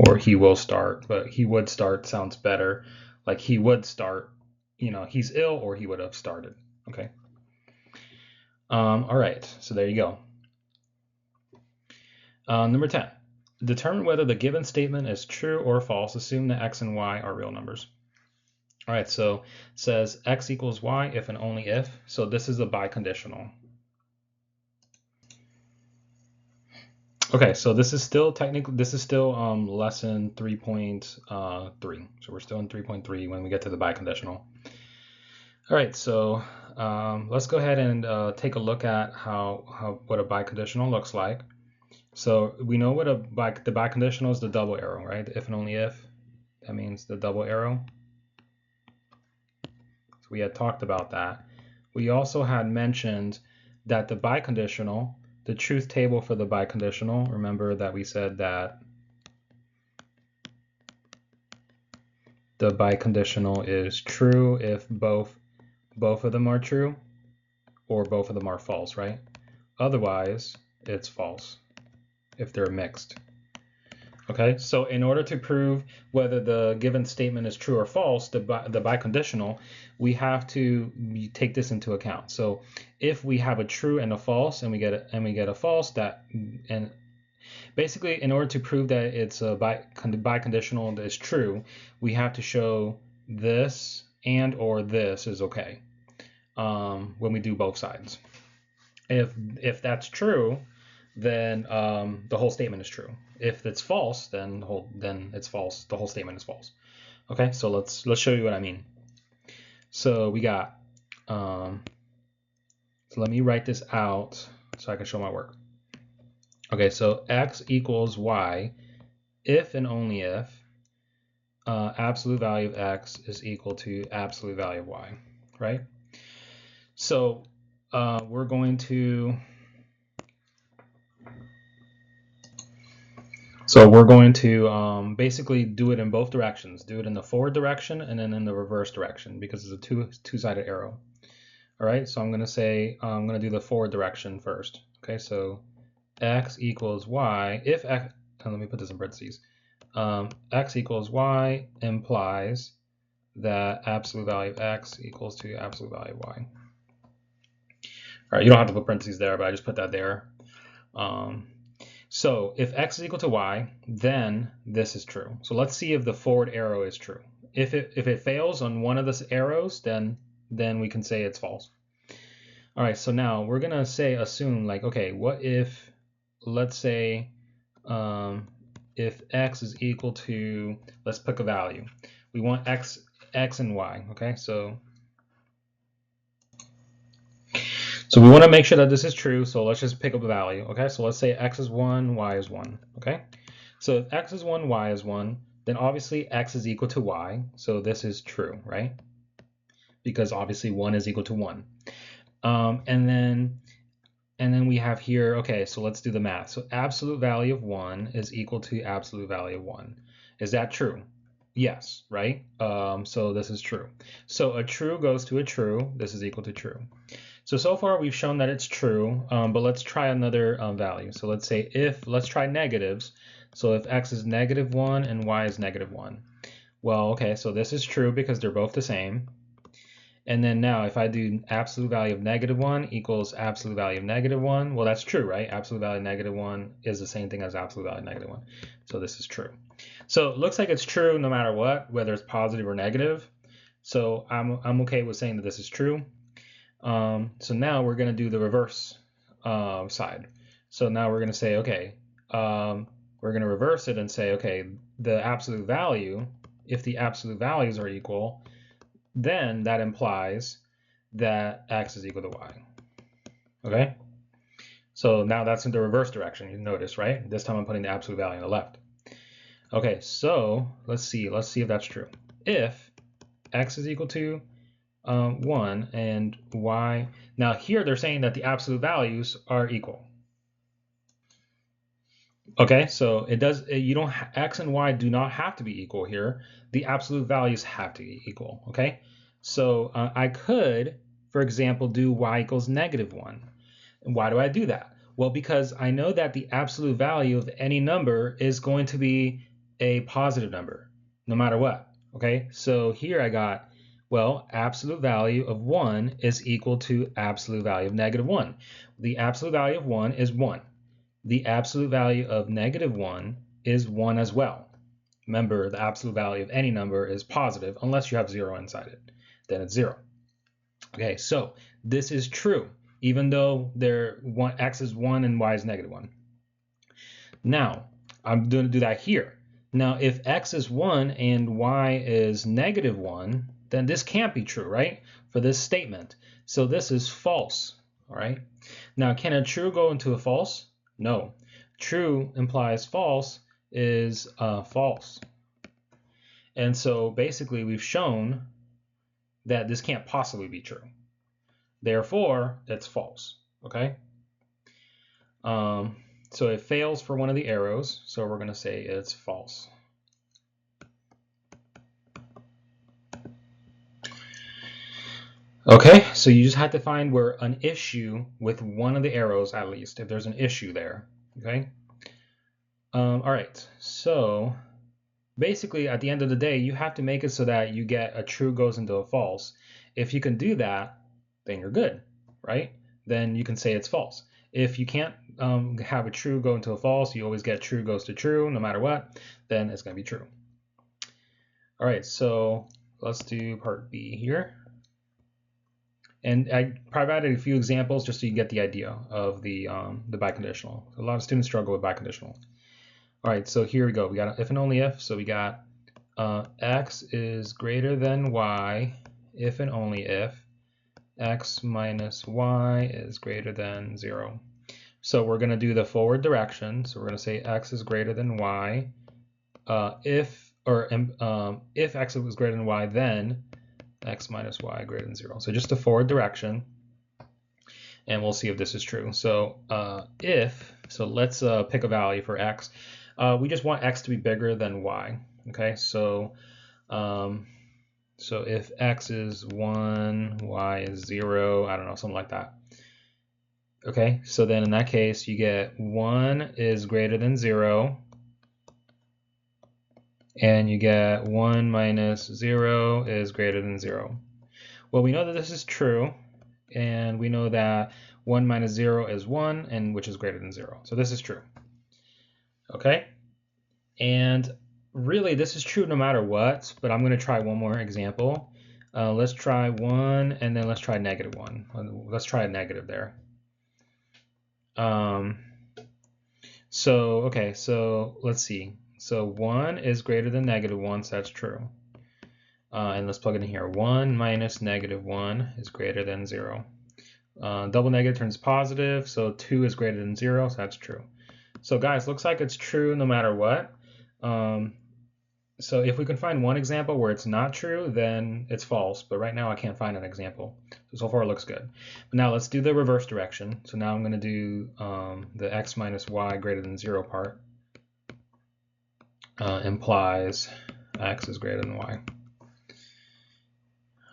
Or he will start, but he would start sounds better. Like he would start, you know, he's ill or he would have started. Okay. All right, so there you go. Number 10, determine whether the given statement is true or false. Assume that x and y are real numbers. All right, so it says x equals y if and only if. So this is a biconditional. Okay, so this is still technically, this is still lesson 3.3. So we're still in 3.3 when we get to the biconditional. All right, so let's go ahead and take a look at what a biconditional looks like. So we know what the biconditional is, the double arrow, right? If and only if, that means the double arrow. So we had talked about that. We also had mentioned that the biconditional, the truth table for the biconditional, remember that we said that the biconditional is true if both of them are true or both of them are false, right? Otherwise, it's false if they're mixed. Okay, so in order to prove whether the given statement is true or false, the biconditional, we have to take this into account. So if we have a true and a false, and we get a false, that, and basically in order to prove that it's a biconditional that is true, we have to show this and or this is okay when we do both sides. If that's true, then the whole statement is true. If it's false, then it's false. The whole statement is false. Okay, so let's show you what I mean. So we got, so let me write this out so I can show my work. Okay, so x equals y if and only if absolute value of x is equal to absolute value of y, right? So we're going to basically do it in both directions. Do it in the forward direction and then in the reverse direction because it's a two-sided arrow. All right, so I'm going to say, I'm going to do the forward direction first. Okay, so x equals y if x, let me put this in parentheses. X equals y implies that absolute value of x equals to absolute value of y. All right, you don't have to put parentheses there, but I just put that there. So if x is equal to y, then this is true. So let's see if the forward arrow is true. If it fails on one of the arrows, then we can say it's false. All right, so now we're gonna assume like, okay, what if, let's say, if x is equal to, let's pick a value. We want x and y. Okay, so we want to make sure that this is true, so let's just pick up a value. Okay, so let's say x is 1, y is 1. Okay, so if x is 1, y is 1, then obviously x is equal to y, so this is true, right? Because obviously 1 is equal to 1. And then we have here, okay, so let's do the math. So absolute value of 1 is equal to absolute value of 1. Is that true? Yes, right? So this is true. So a true goes to a true. This is equal to true. So far we've shown that it's true, but let's try another value. So let's say let's try negatives. So if x is -1 and y is -1. Well, okay, so this is true because they're both the same. And then now if I do absolute value of -1 equals absolute value of -1, well, that's true, right? Absolute value of -1 is the same thing as absolute value of -1. So this is true. So it looks like it's true no matter what, whether it's positive or negative. So I'm okay with saying that this is true. So now we're going to do the reverse side. So now we're going to say, okay, we're going to reverse it and say, okay, the absolute value, if the absolute values are equal, then that implies that x is equal to y. Okay? So now that's in the reverse direction, you notice, right? This time I'm putting the absolute value on the left. Okay, so let's see if that's true. If x is equal to 1 and y, now here they're saying that the absolute values are equal. Okay, so you don't, x and y do not have to be equal here. The absolute values have to be equal, okay? So I could, for example, do y equals -1. And why do I do that? Well, because I know that the absolute value of any number is going to be a positive number, no matter what, okay? So here I got, well, absolute value of 1 is equal to absolute value of -1. The absolute value of 1 is 1. The absolute value of -1 is 1 as well. Remember, the absolute value of any number is positive unless you have 0 inside it. Then it's 0. Okay, so this is true, even though x is 1 and y is -1. Now, I'm going to do that here. Now, if x is 1 and y is -1, then this can't be true, right? For this statement. So this is false, all right? Now, can a true go into a false? No. True implies false is false. And so basically we've shown that this can't possibly be true. Therefore, it's false, okay? So it fails for one of the arrows, so we're going to say it's false. Okay, so you just have to find where an issue with one of the arrows, at least, if there's an issue there, okay? All right, so basically at the end of the day, you have to make it so that you get a true goes into a false. If you can do that, then you're good, right? Then you can say it's false. If you can't have a true go into a false, you always get true goes to true no matter what, then it's going to be true. All right, so let's do part B here. And I provided a few examples just so you get the idea of the biconditional. A lot of students struggle with biconditional. All right, so here we go. We got if and only if. So we got x is greater than y if and only if x minus y is greater than 0. So we're going to do the forward direction. So we're going to say x is greater than y if x is greater than y, then x minus y greater than 0. So just the forward direction, and we'll see if this is true. So let's pick a value for x. We just want x to be bigger than y. Okay, so if x is 1, y is 0, I don't know, something like that. Okay, so then in that case, you get 1 is greater than 0, and you get 1 minus 0 is greater than 0. Well, we know that this is true, and we know that 1 minus 0 is 1, and which is greater than 0. So this is true. Okay? And really, this is true no matter what, but I'm going to try one more example. Let's try 1, and then let's try -1. Let's try a negative there. So let's see. So 1 is greater than -1, so that's true. And let's plug it in here. 1 minus -1 is greater than 0. Double negative turns positive, so 2 is greater than 0, so that's true. So guys, looks like it's true no matter what. So if we can find one example where it's not true, then it's false. But right now I can't find an example. So far it looks good. But now let's do the reverse direction. So now I'm going to do the x minus y greater than 0 part. Implies x is greater than y.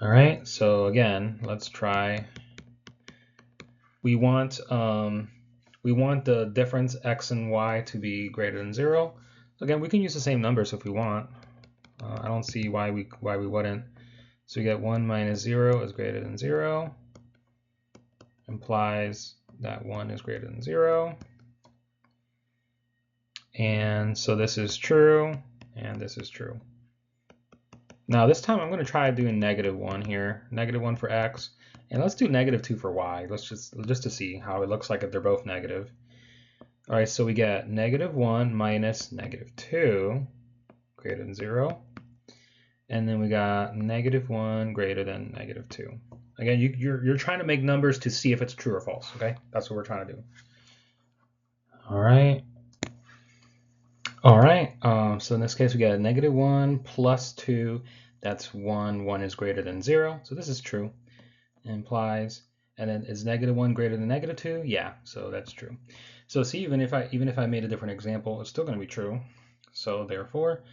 All right, so again, let's try. We want the difference x and y to be greater than 0. So again, we can use the same numbers if we want. I don't see why we wouldn't. So we get 1 minus 0 is greater than 0, implies that 1 is greater than 0. And so this is true, and this is true. Now this time I'm going to try doing -1 here, -1 for x, and let's do -2 for y. Let's just to see how it looks like if they're both negative. All right, so we get -1 minus -2 greater than 0, and then we got -1 greater than -2. Again, you're trying to make numbers to see if it's true or false. Okay, that's what we're trying to do. All right. All right, so in this case, we got -1 plus 2. That's 1. 1 is greater than 0. So this is true. It implies. And then is -1 greater than -2? Yeah, so that's true. So see, even if I made a different example, it's still going to be true. So therefore,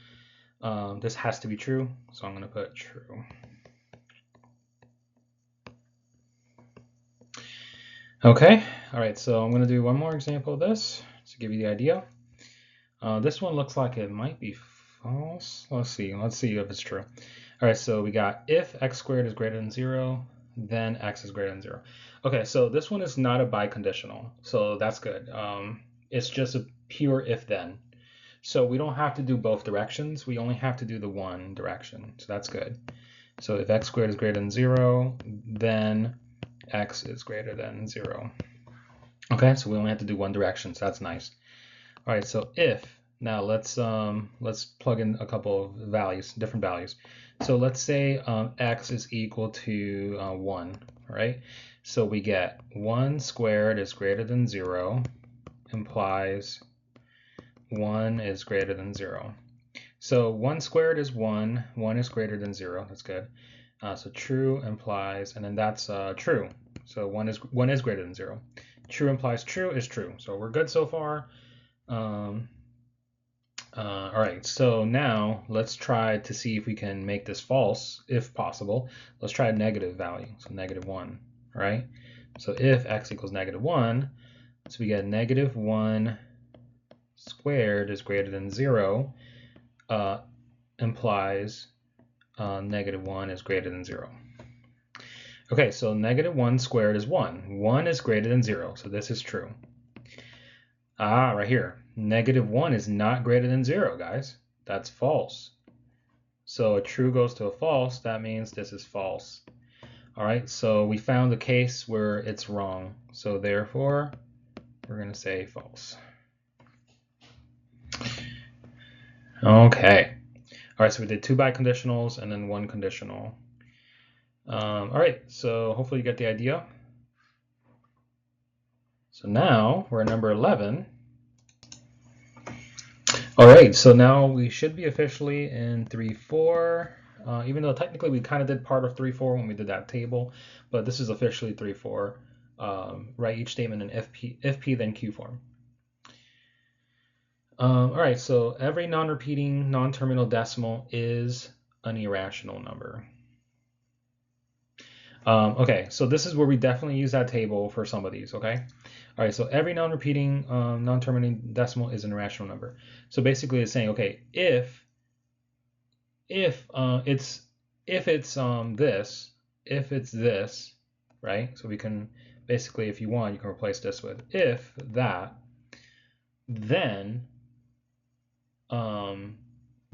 this has to be true. So I'm going to put true. Okay, all right, so I'm going to do one more example of this to give you the idea. This one looks like it might be false. Let's see if it's true. All right, so we got if x squared is greater than 0, then x is greater than 0. Okay, so this one is not a biconditional, so that's good. It's just a pure if-then. So we don't have to do both directions. We only have to do the one direction, so that's good. So if x squared is greater than 0, then x is greater than 0. Okay, so we only have to do one direction, so that's nice. All right, so if, now let's plug in a couple of values, different values. So let's say x is equal to 1, all right? So we get 1 squared is greater than 0, implies 1 is greater than 0. So 1 squared is 1, 1 is greater than 0, that's good. So true implies, and then that's true. So 1 is greater than 0. True implies true is true. So we're good so far. All right, so now let's try to see if we can make this false, if possible. Let's try a negative value, so -1, all right? So if x equals -1, so we get -1 squared is greater than 0, implies -1 is greater than 0. Okay, so -1 squared is 1. 1 is greater than 0, so this is true. Right here. -1 is not greater than 0, guys. That's false. So a true goes to a false. That means this is false. All right, so we found the case where it's wrong. So therefore, we're going to say false. Okay. All right, so we did 2 biconditionals and then 1 conditional. All right, so hopefully you get the idea. So now we're at number 11. All right, so now we should be officially in 3-4, even though technically we kind of did part of 3-4 when we did that table, but this is officially 3-4. Write each statement in if P then Q form. All right, so every non-repeating non-terminal decimal is an irrational number. Okay, so this is where we definitely use that table for some of these, okay? All right, so every non-repeating non-terminating decimal is an irrational number. So basically it's saying, okay, if it's this, right? So we can basically, if you want, you can replace this with if that, then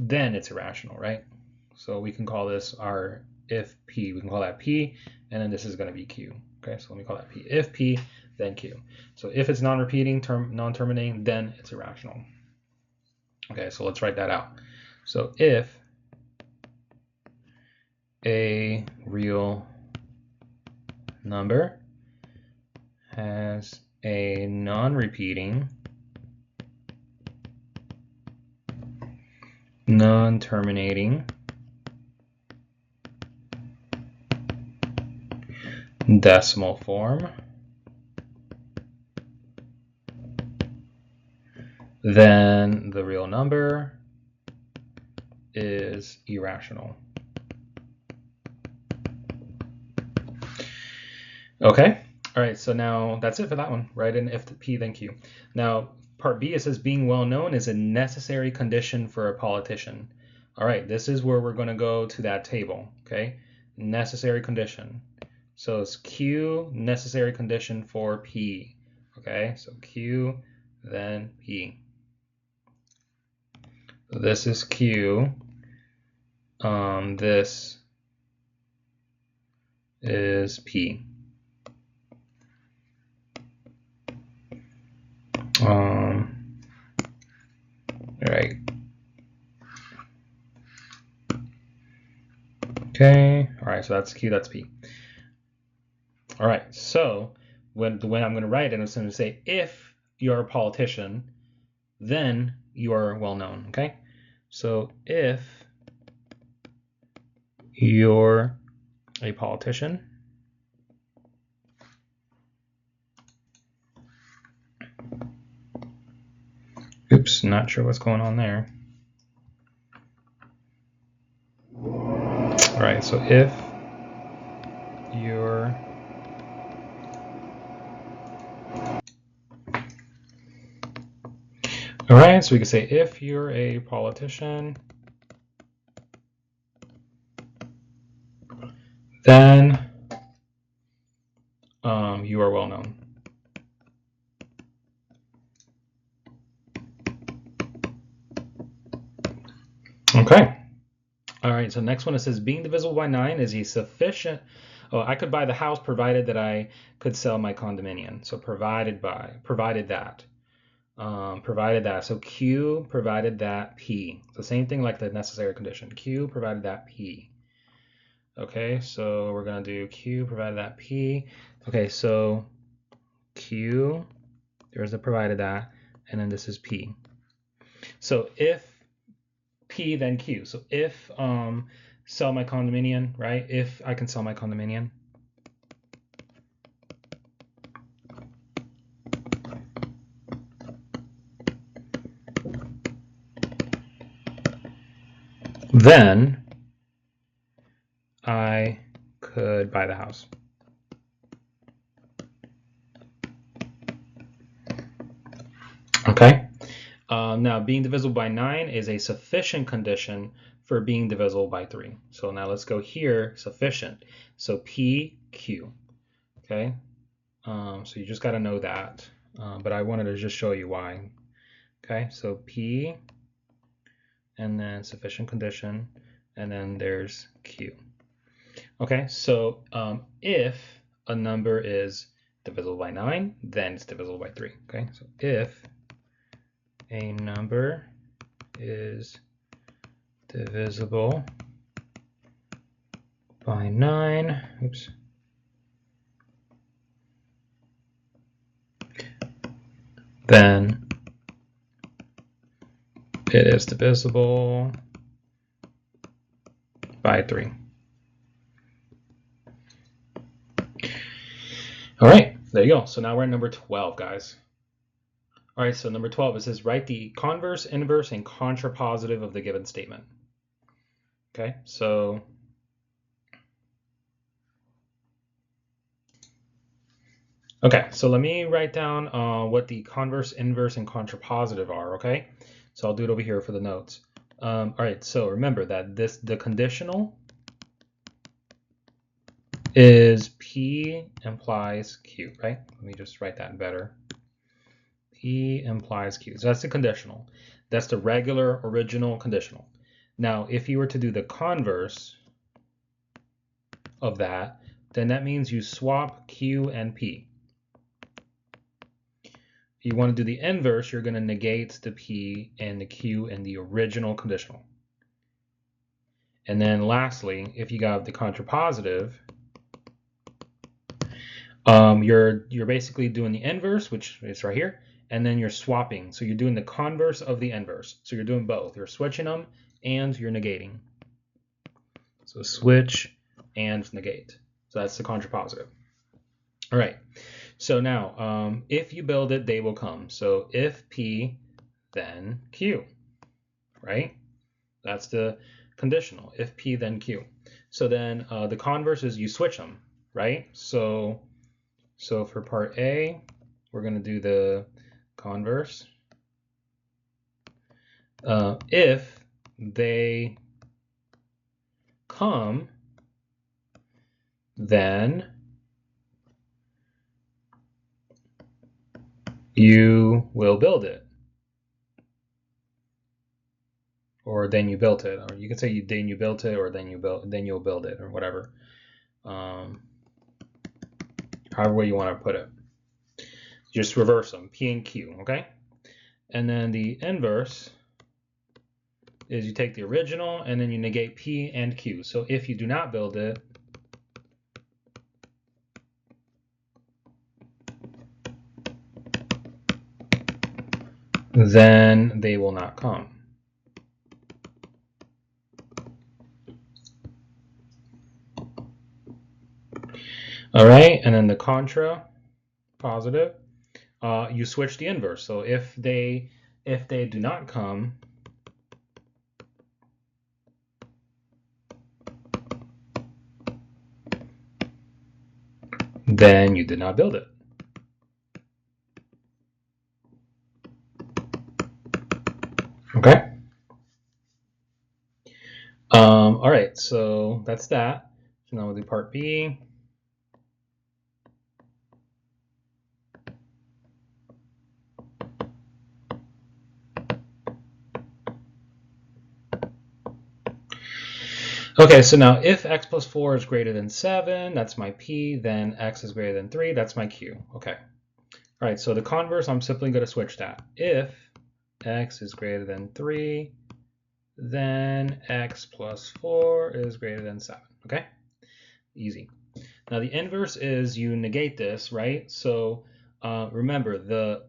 it's irrational, right? So we can call this our if P. We can call that P, and then this is going to be Q. Okay, so let me call that P. If P, then Q. So if it's non-repeating, non-terminating, then it's irrational. Okay, so let's write that out. So if a real number has a non-repeating, non-terminating decimal form, then the real number is irrational. Okay, all right, so now that's it for that one. Write in if P then Q. Now, part B, it says being well known is a necessary condition for a politician. All right, this is where we're going to go to that table, okay? necessary condition. So it's Q necessary condition for P. Okay, so Q, then P. So this is Q. This is P. All right. Okay. All right. So that's Q. That's P. All right. So when I'm going to write it, I'm going to say if you're a politician, then you are well known. Okay. So if you're a politician, oops, not sure what's going on there. All right, so if you're all right, so we can say if you're a politician, then you are well known. Okay. All right, so next one it says being divisible by 9 is a sufficient. Oh, I could buy the house provided that I could sell my condominium. So provided that. So Q provided that P. So same thing like the necessary condition. Q provided that P. Okay, so we're gonna do Q provided that P. Okay, so Q, there's the provided that, and then this is P. So if P, then Q. So if sell my condominium, right? If I can sell my condominium. Then I could buy the house. Okay. Now, being divisible by 9 is a sufficient condition for being divisible by 3. So now let's go here, sufficient. So P, Q. Okay. So you just got to know that. But I wanted to just show you why. Okay. So P, and then sufficient condition, and then there's Q. Okay. So if a number is divisible by 9, then it's divisible by 3. Okay. So if a number is divisible by 9, oops, then it is divisible by 3. All right, there you go. So now we're at number 12, guys. All right, so number 12, it says write the converse, inverse, and contrapositive of the given statement. Okay, so let me write down what the converse, inverse, and contrapositive are, okay? So I'll do it over here for the notes. All right, so remember that the conditional is P implies Q, right? Let me just write that better. P implies Q. So that's the conditional. That's the regular original conditional. Now, if you were to do the converse of that, then that means you swap Q and P. If you want to do the inverse, you're going to negate the P and the Q in the original conditional. And then lastly, if you got the contrapositive, you're basically doing the inverse, which is right here, and then you're swapping. So you're doing the converse of the inverse. So you're doing both. You're switching them and you're negating. So switch and negate. So that's the contrapositive. All right. So now, if you build it, they will come. So if P, then Q, right? That's the conditional. If P, then Q. So then the converse is you switch them, right? So for part A, we're going to do the converse. If they come, then you will build it. Or then you built it. Or you can say then you built it, or then you'll build it, or whatever. However way you want to put it. Just reverse them, P and Q, okay? And then the inverse is you take the original and then you negate P and Q. So if you do not build it, then they will not come. All right, and then the contra positive, you switch the inverse. So if they do not come, then you did not build it. Okay. All right, so that's that. So now we'll do part B. Okay, so now if x plus 4 is greater than 7, that's my P, then x is greater than 3, that's my Q. Okay. All right, so the converse, I'm simply going to switch that. If x is greater than 3, then x plus 4 is greater than 7. Okay? Easy. Now the inverse is you negate this, right? So remember,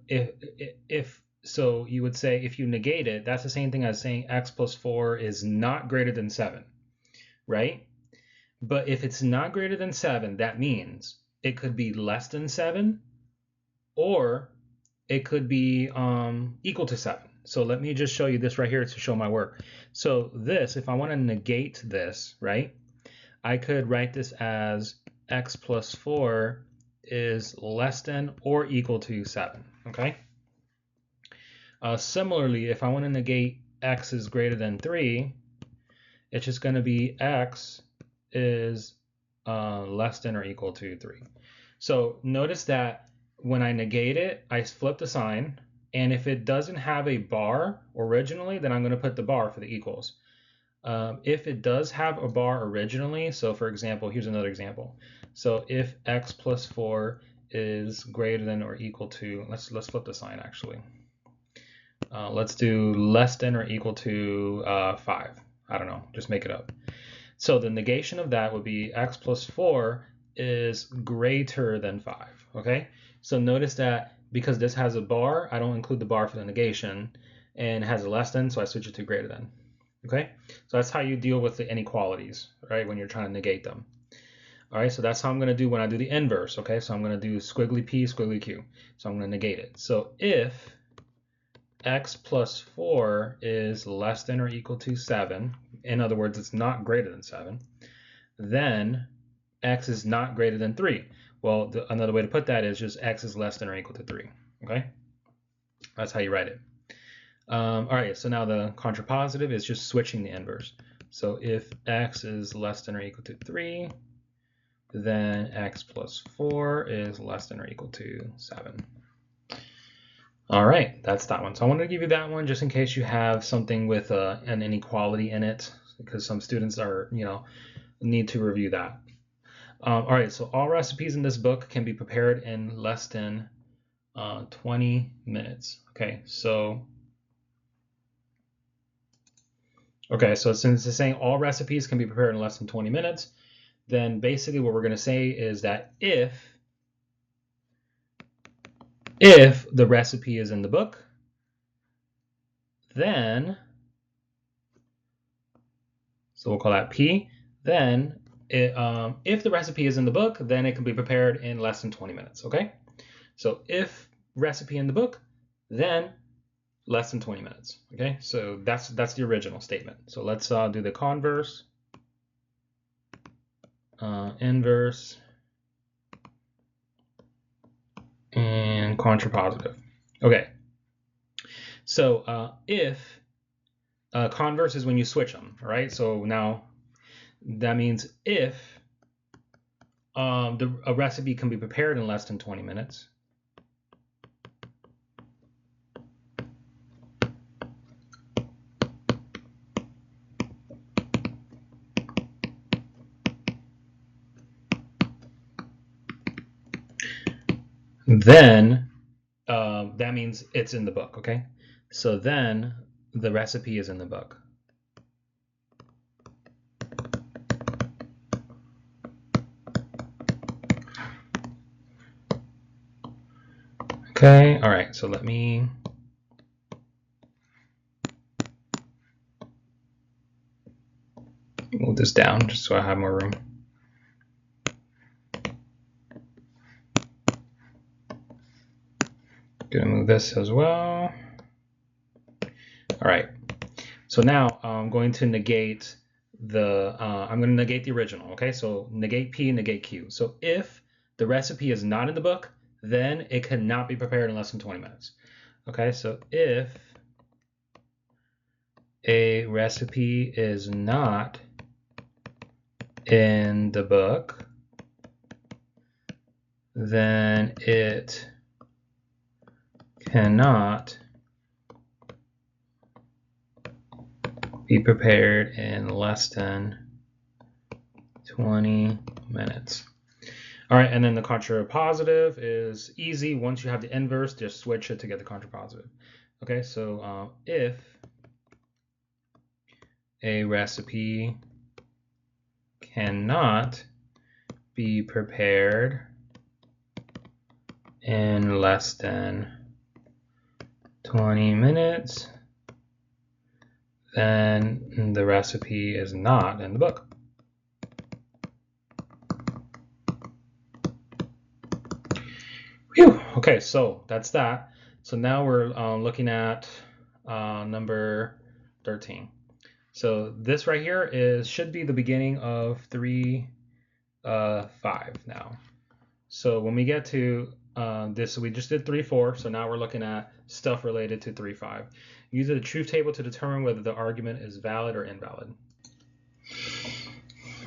so you would say if you negate it, that's the same thing as saying x plus 4 is not greater than 7, right? But if it's not greater than 7, that means it could be less than 7, or it could be equal to 7. So let me just show you this right here to show my work. So this, if I want to negate this, right, I could write this as x plus 4 is less than or equal to 7, okay? Similarly, if I want to negate x is greater than 3, it's just going to be x is less than or equal to 3. So notice that when I negate it, I flip the sign, and if it doesn't have a bar originally, then I'm going to put the bar for the equals. If it does have a bar originally, so for example, here's another example. So if x plus 4 is greater than or equal to, let's flip the sign actually. Let's do less than or equal to 5. I don't know, just make it up. So the negation of that would be x plus 4 is greater than 5, okay? So notice that because this has a bar, I don't include the bar for the negation, and it has a less than, so I switch it to greater than, okay? So that's how you deal with the inequalities, right, when you're trying to negate them. All right, so that's how I'm going to do when I do the inverse, okay? So I'm going to do squiggly p, squiggly q. So I'm going to negate it. So if x plus 4 is less than or equal to 7, in other words, it's not greater than 7, then x is not greater than 3. Well, another way to put that is just x is less than or equal to 3, okay? That's how you write it. All right, so now the contrapositive is just switching the inverse. So if x is less than or equal to 3, then x plus 4 is less than or equal to 7. All right, that's that one. So I wanted to give you that one just in case you have something with an inequality in it, because some students are, need to review that. All right, so all recipes in this book can be prepared in less than 20 minutes. Okay, so since it's saying all recipes can be prepared in less than 20 minutes, then basically what we're going to say is that if the recipe is in the book, then, so we'll call that P, then if the recipe is in the book, then it can be prepared in less than 20 minutes, okay? So if recipe in the book, then less than 20 minutes, okay? So that's the original statement. So let's do the converse, inverse, and contrapositive. Okay, so if converse is when you switch them, all right? So now that means if a recipe can be prepared in less than 20 minutes. Then that means it's in the book, okay? So then the recipe is in the book. Okay, all right, so let me move this down just so I have more room. Gonna move this as well. All right, so now I'm going to negate I'm going to negate the original, okay? So negate P, negate Q. So if the recipe is not in the book, then it cannot be prepared in less than 20 minutes. Okay, so if a recipe is not in the book, then it cannot be prepared in less than 20 minutes. All right, and then the contrapositive is easy. Once you have the inverse, just switch it to get the contrapositive. Okay, so if a recipe cannot be prepared in less than 20 minutes, then the recipe is not in the book. Whew. Okay, so that's that. So now we're looking at number 13. So this right here should be the beginning of 3.5 now. So when we get to this, so we just did 3.4, so now we're looking at stuff related to 3.5. Use the truth table to determine whether the argument is valid or invalid.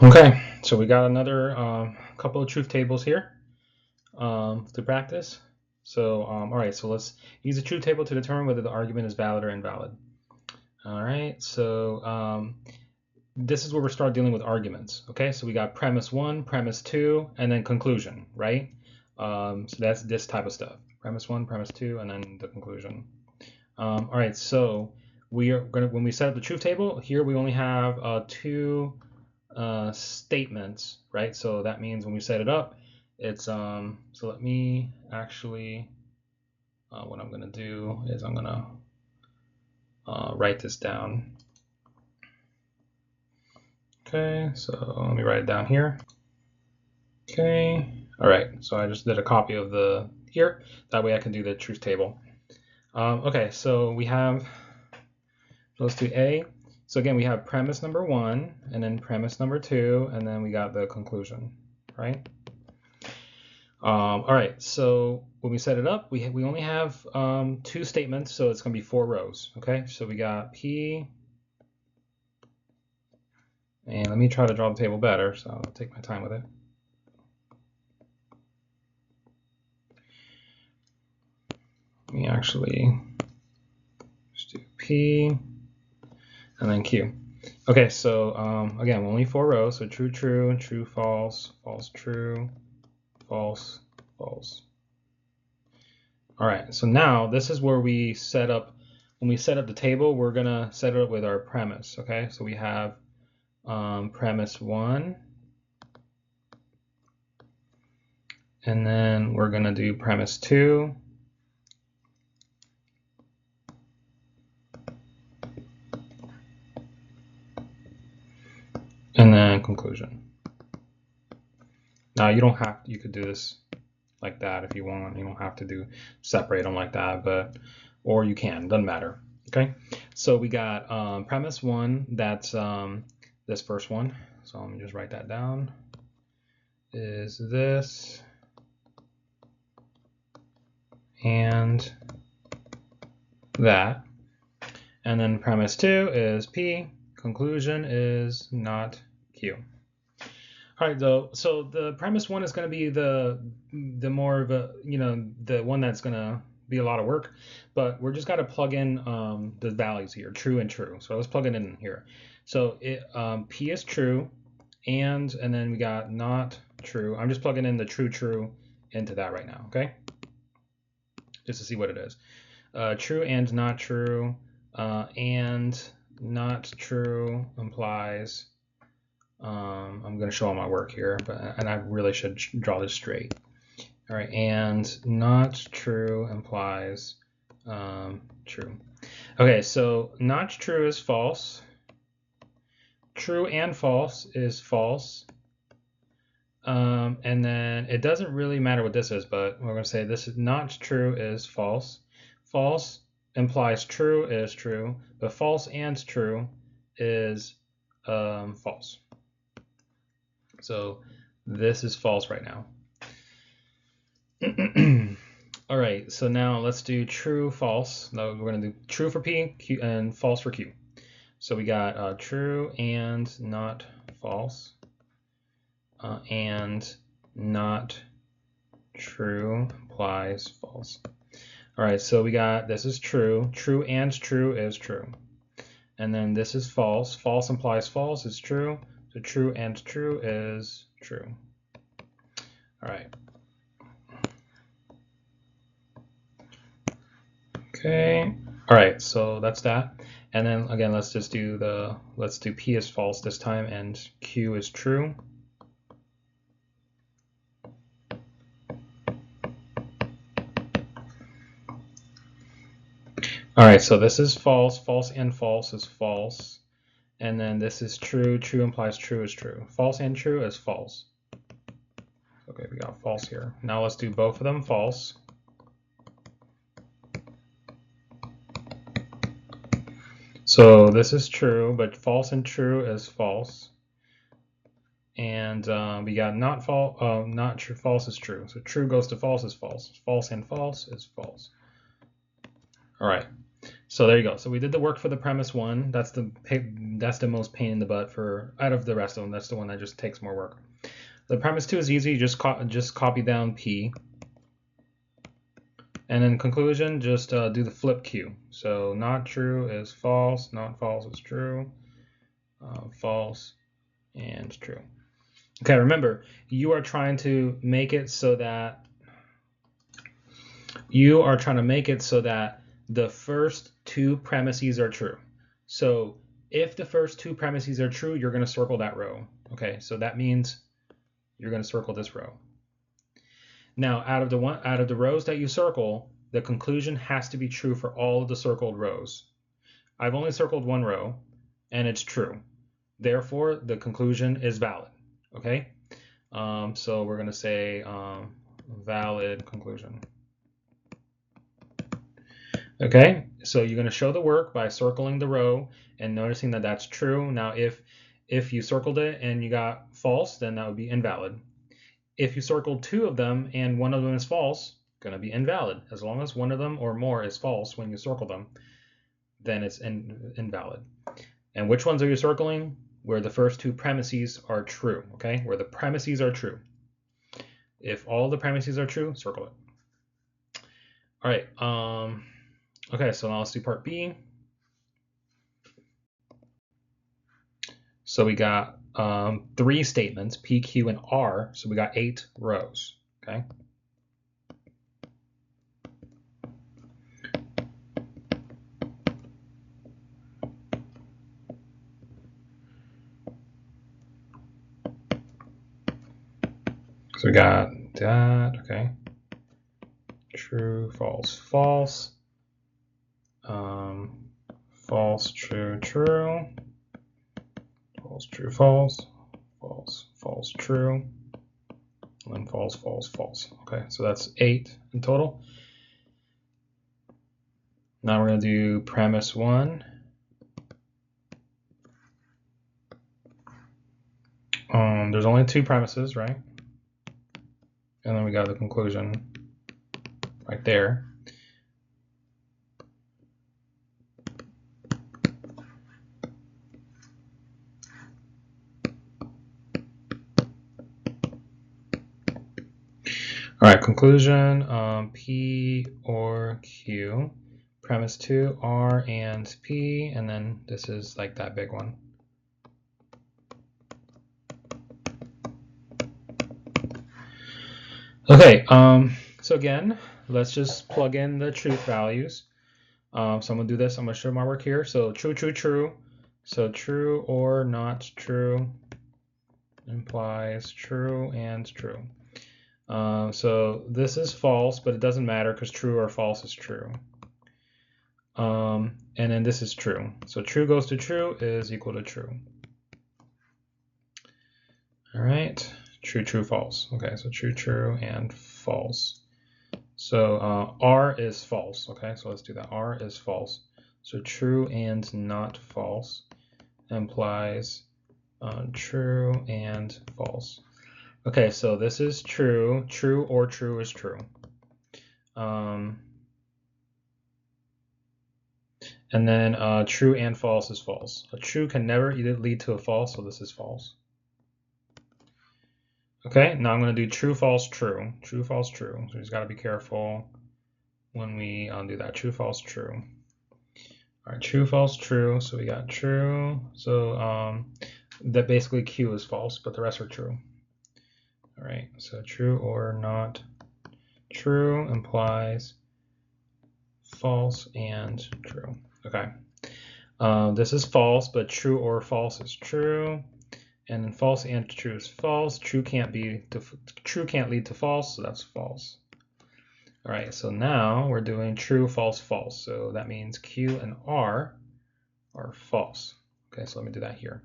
Okay, so we got another couple of truth tables here to practice. So, all right, so let's use the truth table to determine whether the argument is valid or invalid. All right, so this is where we start dealing with arguments. Okay, so we got premise 1, premise 2, and then conclusion, right? So that's this type of stuff. Premise 1, premise 2, and then the conclusion. All right, so we are gonna, when we set up the truth table, here we only have 2 statements, right? So that means when we set it up, it's so let me actually what I'm gonna do is I'm gonna write this down. Okay, so let me write it down here. Okay, all right, so I just did a copy of the here, that way I can do the truth table. Okay, so we have, let's do A. So again, we have premise number 1, and then premise number 2, and then we got the conclusion, right? All right, so when we set it up, we only have 2 statements, so it's going to be 4 rows. Okay, so we got P, and let me try to draw the table better, so I'll take my time with it. Let me actually just do P, and then Q. Okay, so again, only 4 rows, so true, true, true, false, false, true, false, false. All right, so now this is where we set up, when we set up the table, we're gonna set it up with our premise, okay? So we have premise 1, and then we're gonna do premise 2, and then conclusion. Now you don't have, you could do this like that if you want. You don't have to separate them like that, but, or you can, doesn't matter. Okay, so we got premise 1, that's this first one. So let me just write that down. Is this and that. And then premise 2 is P, conclusion is not Q. All right, though. So the premise one is going to be the more of a, the one that's going to be a lot of work, but we're just got to plug in the values here, true and true. So let's plug it in here. So P is true, and then we got not true. I'm just plugging in the true into that right now, okay? Just to see what it is. True and not true, and not true implies. I'm going to show all my work here, and I really should draw this straight. All right, and not true implies true. Okay, so not true is false. True and false is false. And then it doesn't really matter what this is, but we're going to say this is not true is false. False implies true is true, but false and true is false. So this is false right now. All right, so now let's do true, false. Now we're going to do true for P, Q, and false for Q. So we got true and not false, and not true implies false. All right, so we got this is true. True and true is true. And then this is false. False implies false is true. So true and true is true. All right. Okay. All right, so that's that. And then again, let's do P is false this time and Q is true. All right, so this is false. False and false is false. And then this is true. True implies true is true. False and true is false. Okay, we got false here. Now let's do both of them false. So this is true, but false and true is false. And we got not true, false is true. So true goes to false is false. False and false is false. All right. So there you go. So we did the work for the premise one. That's the most pain in the butt for out of the rest of them. That's the one that just takes more work. The premise two is easy. You just copy down P. And in conclusion, just do the flip Q. So not true is false, not false is true, false and true. Okay, remember, you are trying to make it so that the first two premises are true. So if the first two premises are true, you're going to circle that row. Okay, so that means you're going to circle this row. Now, out of the rows that you circle, the conclusion has to be true for all of the circled rows. I've only circled one row, and it's true. Therefore, the conclusion is valid. Okay, so we're going to say valid conclusion. Okay, so you're going to show the work by circling the row and noticing that that's true. Now, if you circled it and you got false, then that would be invalid. If you circled two of them and one of them is false, going to be invalid. As long as one of them or more is false when you circle them, then it's invalid. And which ones are you circling? Where the first two premises are true, okay? Where the premises are true. If all the premises are true, circle it. All right. Okay, so now let's do part B. So we got 3 statements, P, Q, and R. So we got 8 rows, okay? So we got that, okay? True, false, false. False, true, true. False, true, false. False, false, true. And then false, false, false. Okay, so that's 8 in total. Now we're going to do premise 1. There's only 2 premises, right? And then we got the conclusion right there. All right, conclusion, P or Q. Premise 2, R and P, and then this is like that big one. Okay, so again, let's just plug in the truth values. So I'm gonna do this. I'm gonna show my work here. So true, true, true. So true or not true implies true and true. So this is false, but it doesn't matter because true or false is true. And then this is true. So true goes to true is equal to true. All right, true, true, false. Okay, so true, true, and false. So R is false. Okay, so let's do that. R is false. So true and not false implies true and false. Okay, so this is true. True or true is true. And then true and false is false. A true can never lead to a false, so this is false. Okay, now I'm going to do true, false, true. True, false, true. So you just got to be careful when we do that. True, false, true. All right, true, false, true. So we got true. So that basically Q is false, but the rest are true. All right, so true or not true implies false and true. Okay, this is false, but true or false is true. And then false and true is false. True can't lead to false, so that's false. All right, so now we're doing true, false, false. So that means Q and R are false. Okay, so let me do that here.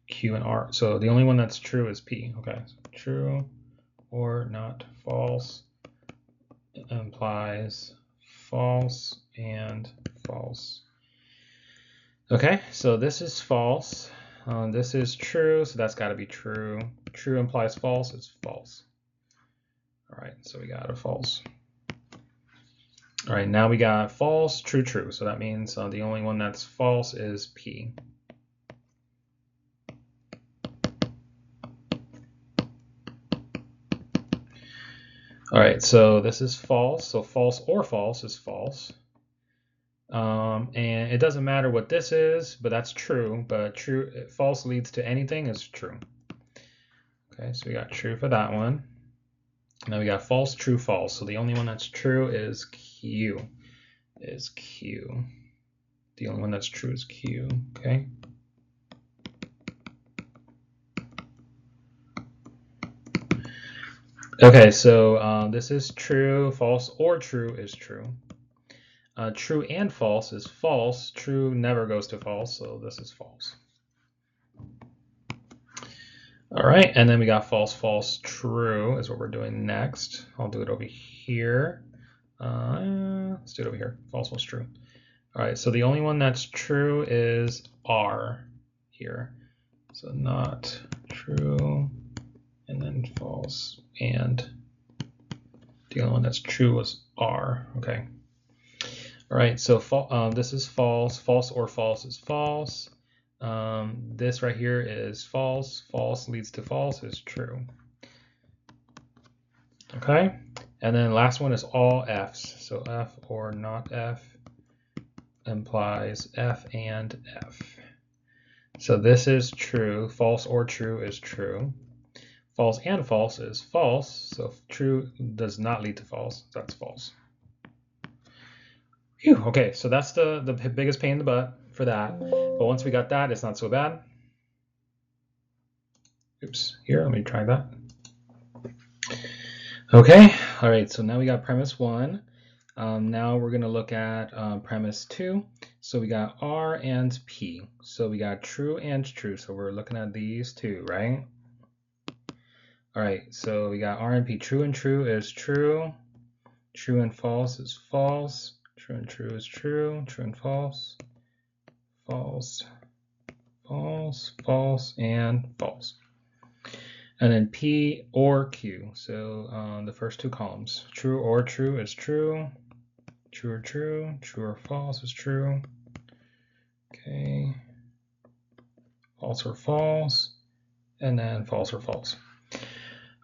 Q and R. So the only one that's true is P. Okay, so true or not false implies false and false. Okay, so this is false. This is true, so that's got to be true. True implies false, it's false. All right, so we got a false. All right, now we got false, true, true. So that means the only one that's false is P. All right, so this is false. So false or false is false. And it doesn't matter what this is, but that's true. But true, false leads to anything is true. Okay, so we got true for that one. Now we got false, true, false. So the only one that's true is Q. The only one that's true is Q. Okay. Okay, so this is true, false, or true is true. True and false is false. True never goes to false, so this is false. All right, and then we got false, false, true is what we're doing next. I'll do it over here. Let's do it over here. False, false, true. All right, so the only one that's true is R here. So not true, and then false, and the only one that's true was R. Okay. All right, so this is false. False or false is false. This right here is false. False leads to false is true. Okay, and then last one is all F's. So F or not F implies F and F. So this is true. False or true is true. False and false is false. So true does not lead to false. That's false. Phew, okay, so that's the biggest pain in the butt for that. But once we got that, it's not so bad. Oops, here, let me try that. Okay, all right, so now we got premise 1. Now we're going to look at premise 2. So we got R and P. So we got true and true. So we're looking at these two, right? All right, so we got R and P. True and true is true. True and false is false. True and true is true. True and false. False. False. False. And false. And then P or Q. So the first two columns. True or true is true. True or true. True or false is true. Okay. False or false. And then false or false.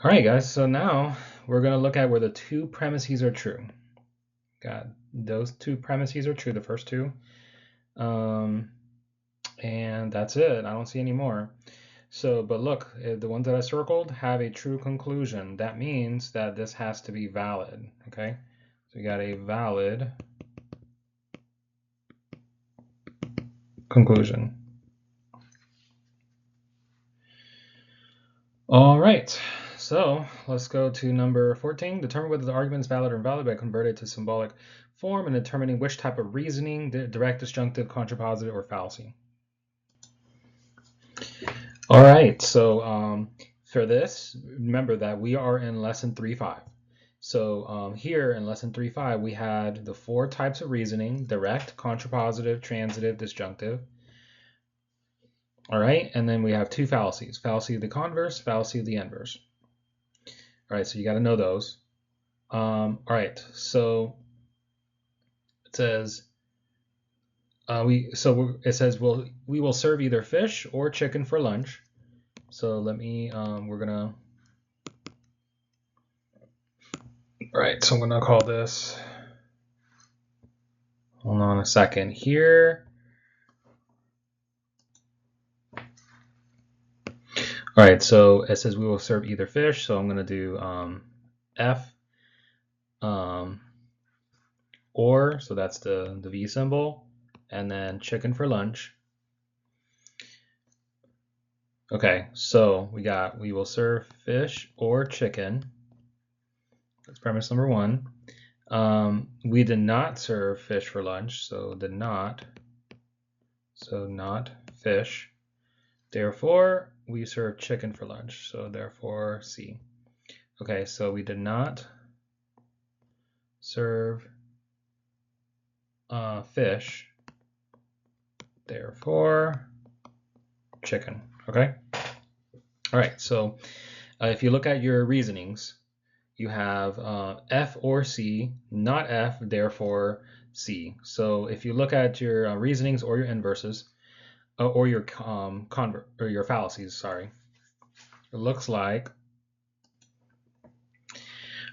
All right, guys, so now we're going to look at where the two premises are true. Got those two premises are true, the first two. And that's it. I don't see any more. So, but look, the ones that I circled have a true conclusion. That means that this has to be valid, okay? So we got a valid conclusion. All right, so let's go to number 14. Determine whether the argument is valid or invalid by converting it to symbolic form and determining which type of reasoning, direct, disjunctive, contrapositive, or fallacy. All right, so for this, remember that we are in lesson 3.5. So here in lesson 3.5, we had the 4 types of reasoning: direct, contrapositive, transitive, disjunctive. All right, and then we have 2 fallacies: fallacy of the converse, fallacy of the inverse. All right, so you got to know those. All right, so it says it says we will serve either fish or chicken for lunch. So let me we're gonna. All right, so I'm gonna call this. Hold on a second here. All right, so it says we will serve either fish, so I'm going to do F, or, so that's the V symbol, and then chicken for lunch. Okay, so we will serve fish or chicken. That's premise number 1. We did not serve fish for lunch, so did not, so not fish. Therefore, we serve chicken for lunch, so therefore C. Okay, so we did not serve fish, therefore chicken. Okay. All right. So if you look at your reasonings, you have F or C, not F, therefore C. So if you look at your reasonings or your inverses, or your your fallacies, sorry, it looks like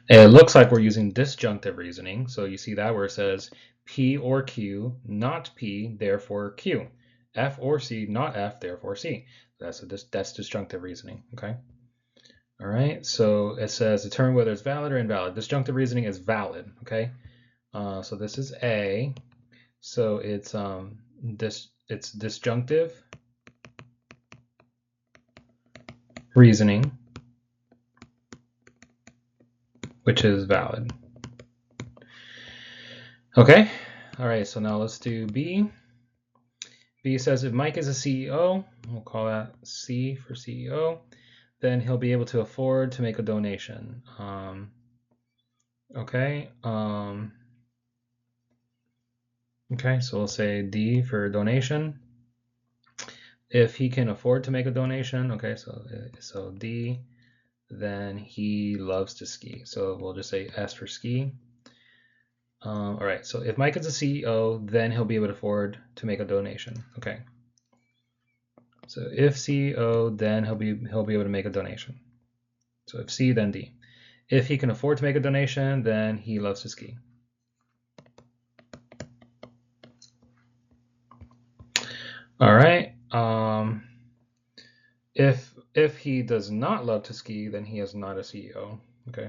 we're using disjunctive reasoning. So you see that where it says P or Q, not P, therefore Q. F or C, not F, therefore C. That's disjunctive reasoning. Okay. All right. So it says determine whether it's valid or invalid. Disjunctive reasoning is valid. Okay. So this is A. So it's disjunctive reasoning, which is valid. Okay. All right. So now let's do B. B says if Mike is a CEO, we'll call that C for CEO, then he'll be able to afford to make a donation. Okay. Okay, so we'll say D for donation. If he can afford to make a donation, okay, so D, then he loves to ski. So we'll just say S for ski. All right, so if Mike is a CEO, then he'll be able to afford to make a donation. Okay. So if CEO, then he'll be able to make a donation. So if C, then D. If he can afford to make a donation, then he loves to ski. All right. If he does not love to ski, then he is not a CEO. Okay,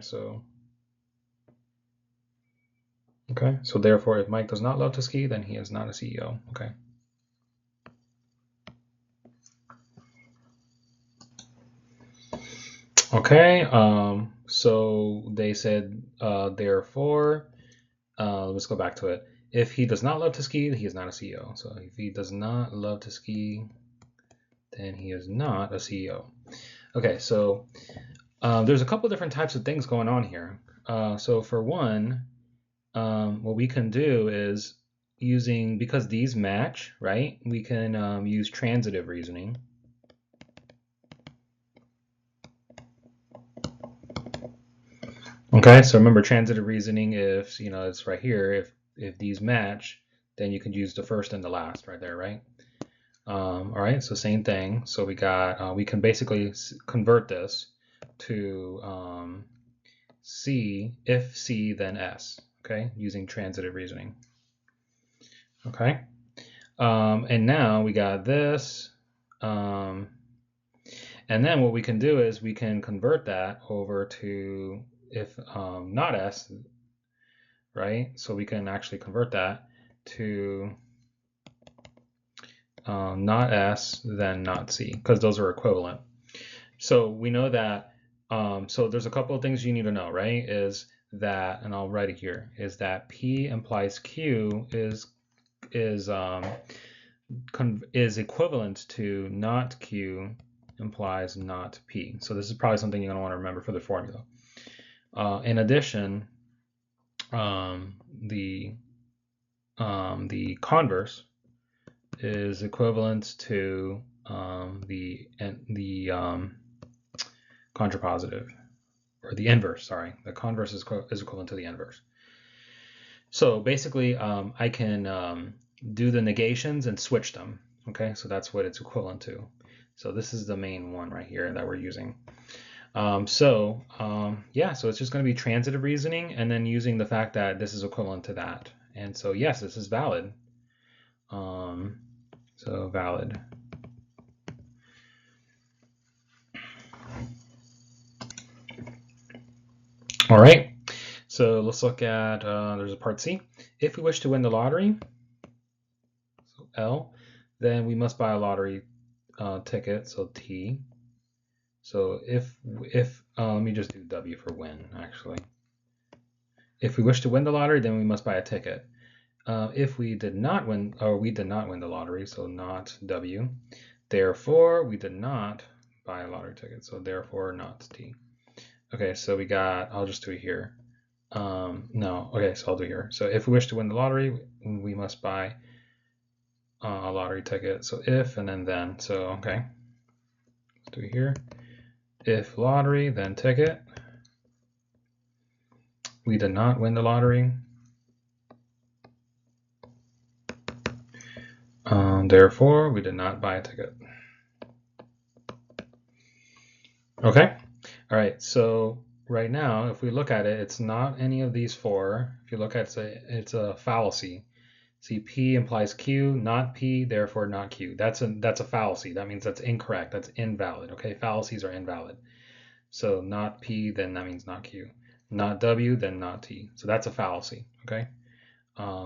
so therefore, if Mike does not love to ski, then he is not a CEO. Okay. Okay. So they said therefore. Let's go back to it. If he does not love to ski, he is not a CEO. So if he does not love to ski, then he is not a CEO. Okay, so there's a couple different types of things going on here. So for one, what we can do is because these match, right? We can use transitive reasoning. Okay, so remember transitive reasoning, if it's right here, if these match, then you can use the first and the last right there, right? All right, so same thing. So we can basically convert this. to C, if C, then S, okay, using transitive reasoning. Okay, and now we got this, and then what we can do is we can convert that over to if not S, right? So we can actually convert that to not S, then not C, because those are equivalent. So we know that, so there's a couple of things you need to know, right? Is that, and I'll write it here, is that P implies Q is equivalent to not Q implies not P. So this is probably something you're going to want to remember for the formula. In addition, the converse is equivalent to the contrapositive, or the inverse, sorry. The converse is equivalent to the inverse. So basically, I can do the negations and switch them. Okay, so that's what it's equivalent to. So this is the main one right here that we're using. Yeah, so it's just going to be transitive reasoning and then using the fact that this is equivalent to that. And so yes, this is valid. So valid. All right, so let's look at, there's a part C. If we wish to win the lottery, so L, then we must buy a lottery ticket, so T. So if let me just do W for win, actually. If we wish to win the lottery, then we must buy a ticket. If we did not win, or we did not win the lottery, so not W. Therefore, we did not buy a lottery ticket, so therefore not T. Okay, so we got, I'll just do it here. No, okay, so I'll do it here. So if we wish to win the lottery, we must buy a lottery ticket. So if, and then, so okay. Let's do it here. If lottery, then ticket. We did not win the lottery. Therefore, we did not buy a ticket. Okay. All right. So right now, if we look at it, it's not any of these four. If you look at it, it's a fallacy. See, P implies Q, not P, therefore not Q. That's a fallacy. That means that's incorrect. That's invalid. Okay. Fallacies are invalid. So not P, then that means not Q. Not W, then not T. So that's a fallacy. Okay.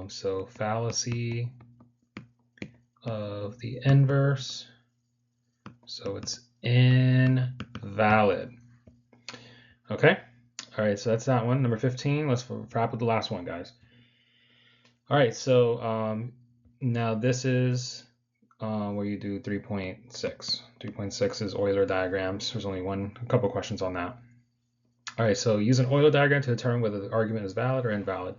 So fallacy of the inverse. So it's invalid. Okay. All right. So that's that one. Number 15. Let's wrap with the last one, guys. All right. So now this is where you do 3.6. 3.6 is Euler diagrams. There's only a couple questions on that. All right. So use an Euler diagram to determine whether the argument is valid or invalid.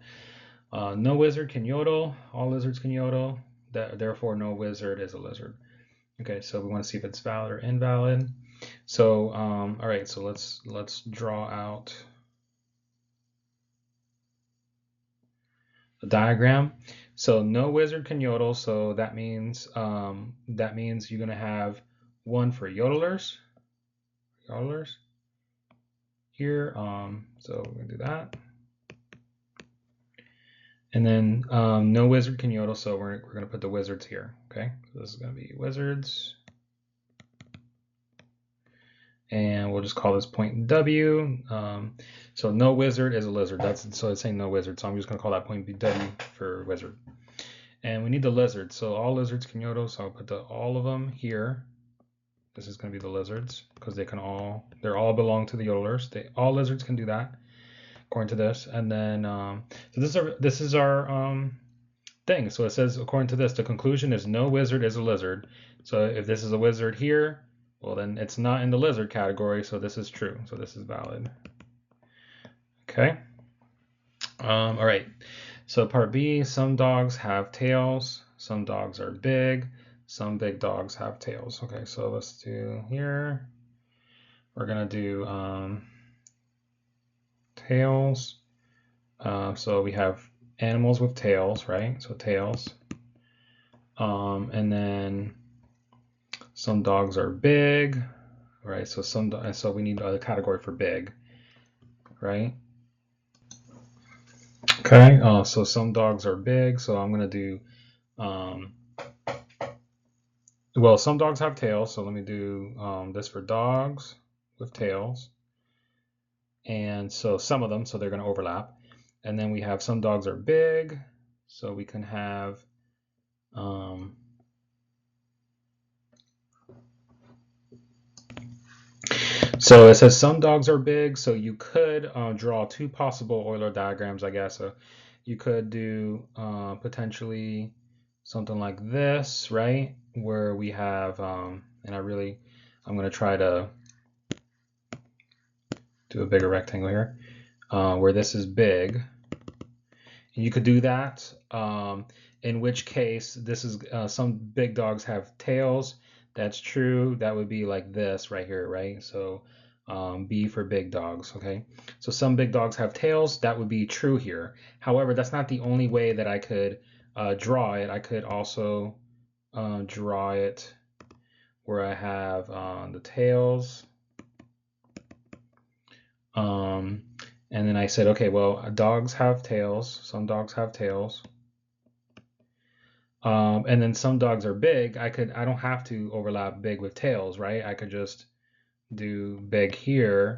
No wizard can yodel. All lizards can yodel. Therefore, no wizard is a lizard. Okay, so we want to see if it's valid or invalid. So, all right, so let's draw out a diagram. So no wizard can yodel. So that means you're gonna have one for yodelers. Here. So we're gonna do that. And then no wizard can yodel, so we're going to put the wizards here. Okay, so this is going to be wizards. And we'll just call this point W. So no wizard is a lizard. So it's saying no wizard. So I'm just going to call that point W for wizard. And we need the lizard. So all lizards can yodel. So I'll put all of them here. This is going to be the lizards because they all belong to the yodelers. All lizards can do that, according to this. And then, so this is our thing. So it says, according to this, the conclusion is no wizard is a lizard. So if this is a wizard here, well, then it's not in the lizard category. So this is true. So this is valid. Okay. All right. So part B, some dogs have tails. Some dogs are big. Some big dogs have tails. Okay, so let's do here. We're going to do tails. So we have animals with tails, right? So tails. And then some dogs are big. right? So so we need a category for big, right? Okay, so some dogs are big, so I'm gonna do, well, some dogs have tails, so let me do this for dogs with tails. And so some of them, so they're gonna overlap. And then we have some dogs are big, so we can have, so it says some dogs are big, so you could draw two possible Euler diagrams, I guess. So you could do potentially something like this, right? Where we have, and I'm going to try to do a bigger rectangle here, where this is big. And you could do that, in which case this is, some big dogs have tails. That's true. That would be like this right here, right? So B for big dogs, okay? So some big dogs have tails. That would be true here. However, that's not the only way that I could draw it. I could also draw it where I have the tails. And then I said, okay, well, dogs have tails. Some dogs have tails. And then some dogs are big. I don't have to overlap big with tails, right? I could just do big here.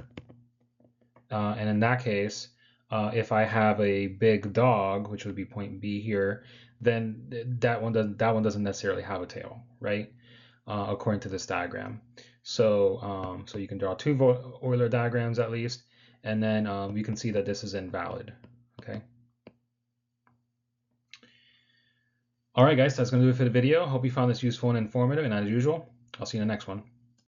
And in that case, if I have a big dog, which would be point B here, then that one doesn't necessarily have a tail, right? According to this diagram. So so you can draw two Euler diagrams at least, and then you can see that this is invalid. Okay. All right, guys, that's going to do it for the video. Hope you found this useful and informative, and as usual, I'll see you in the next one.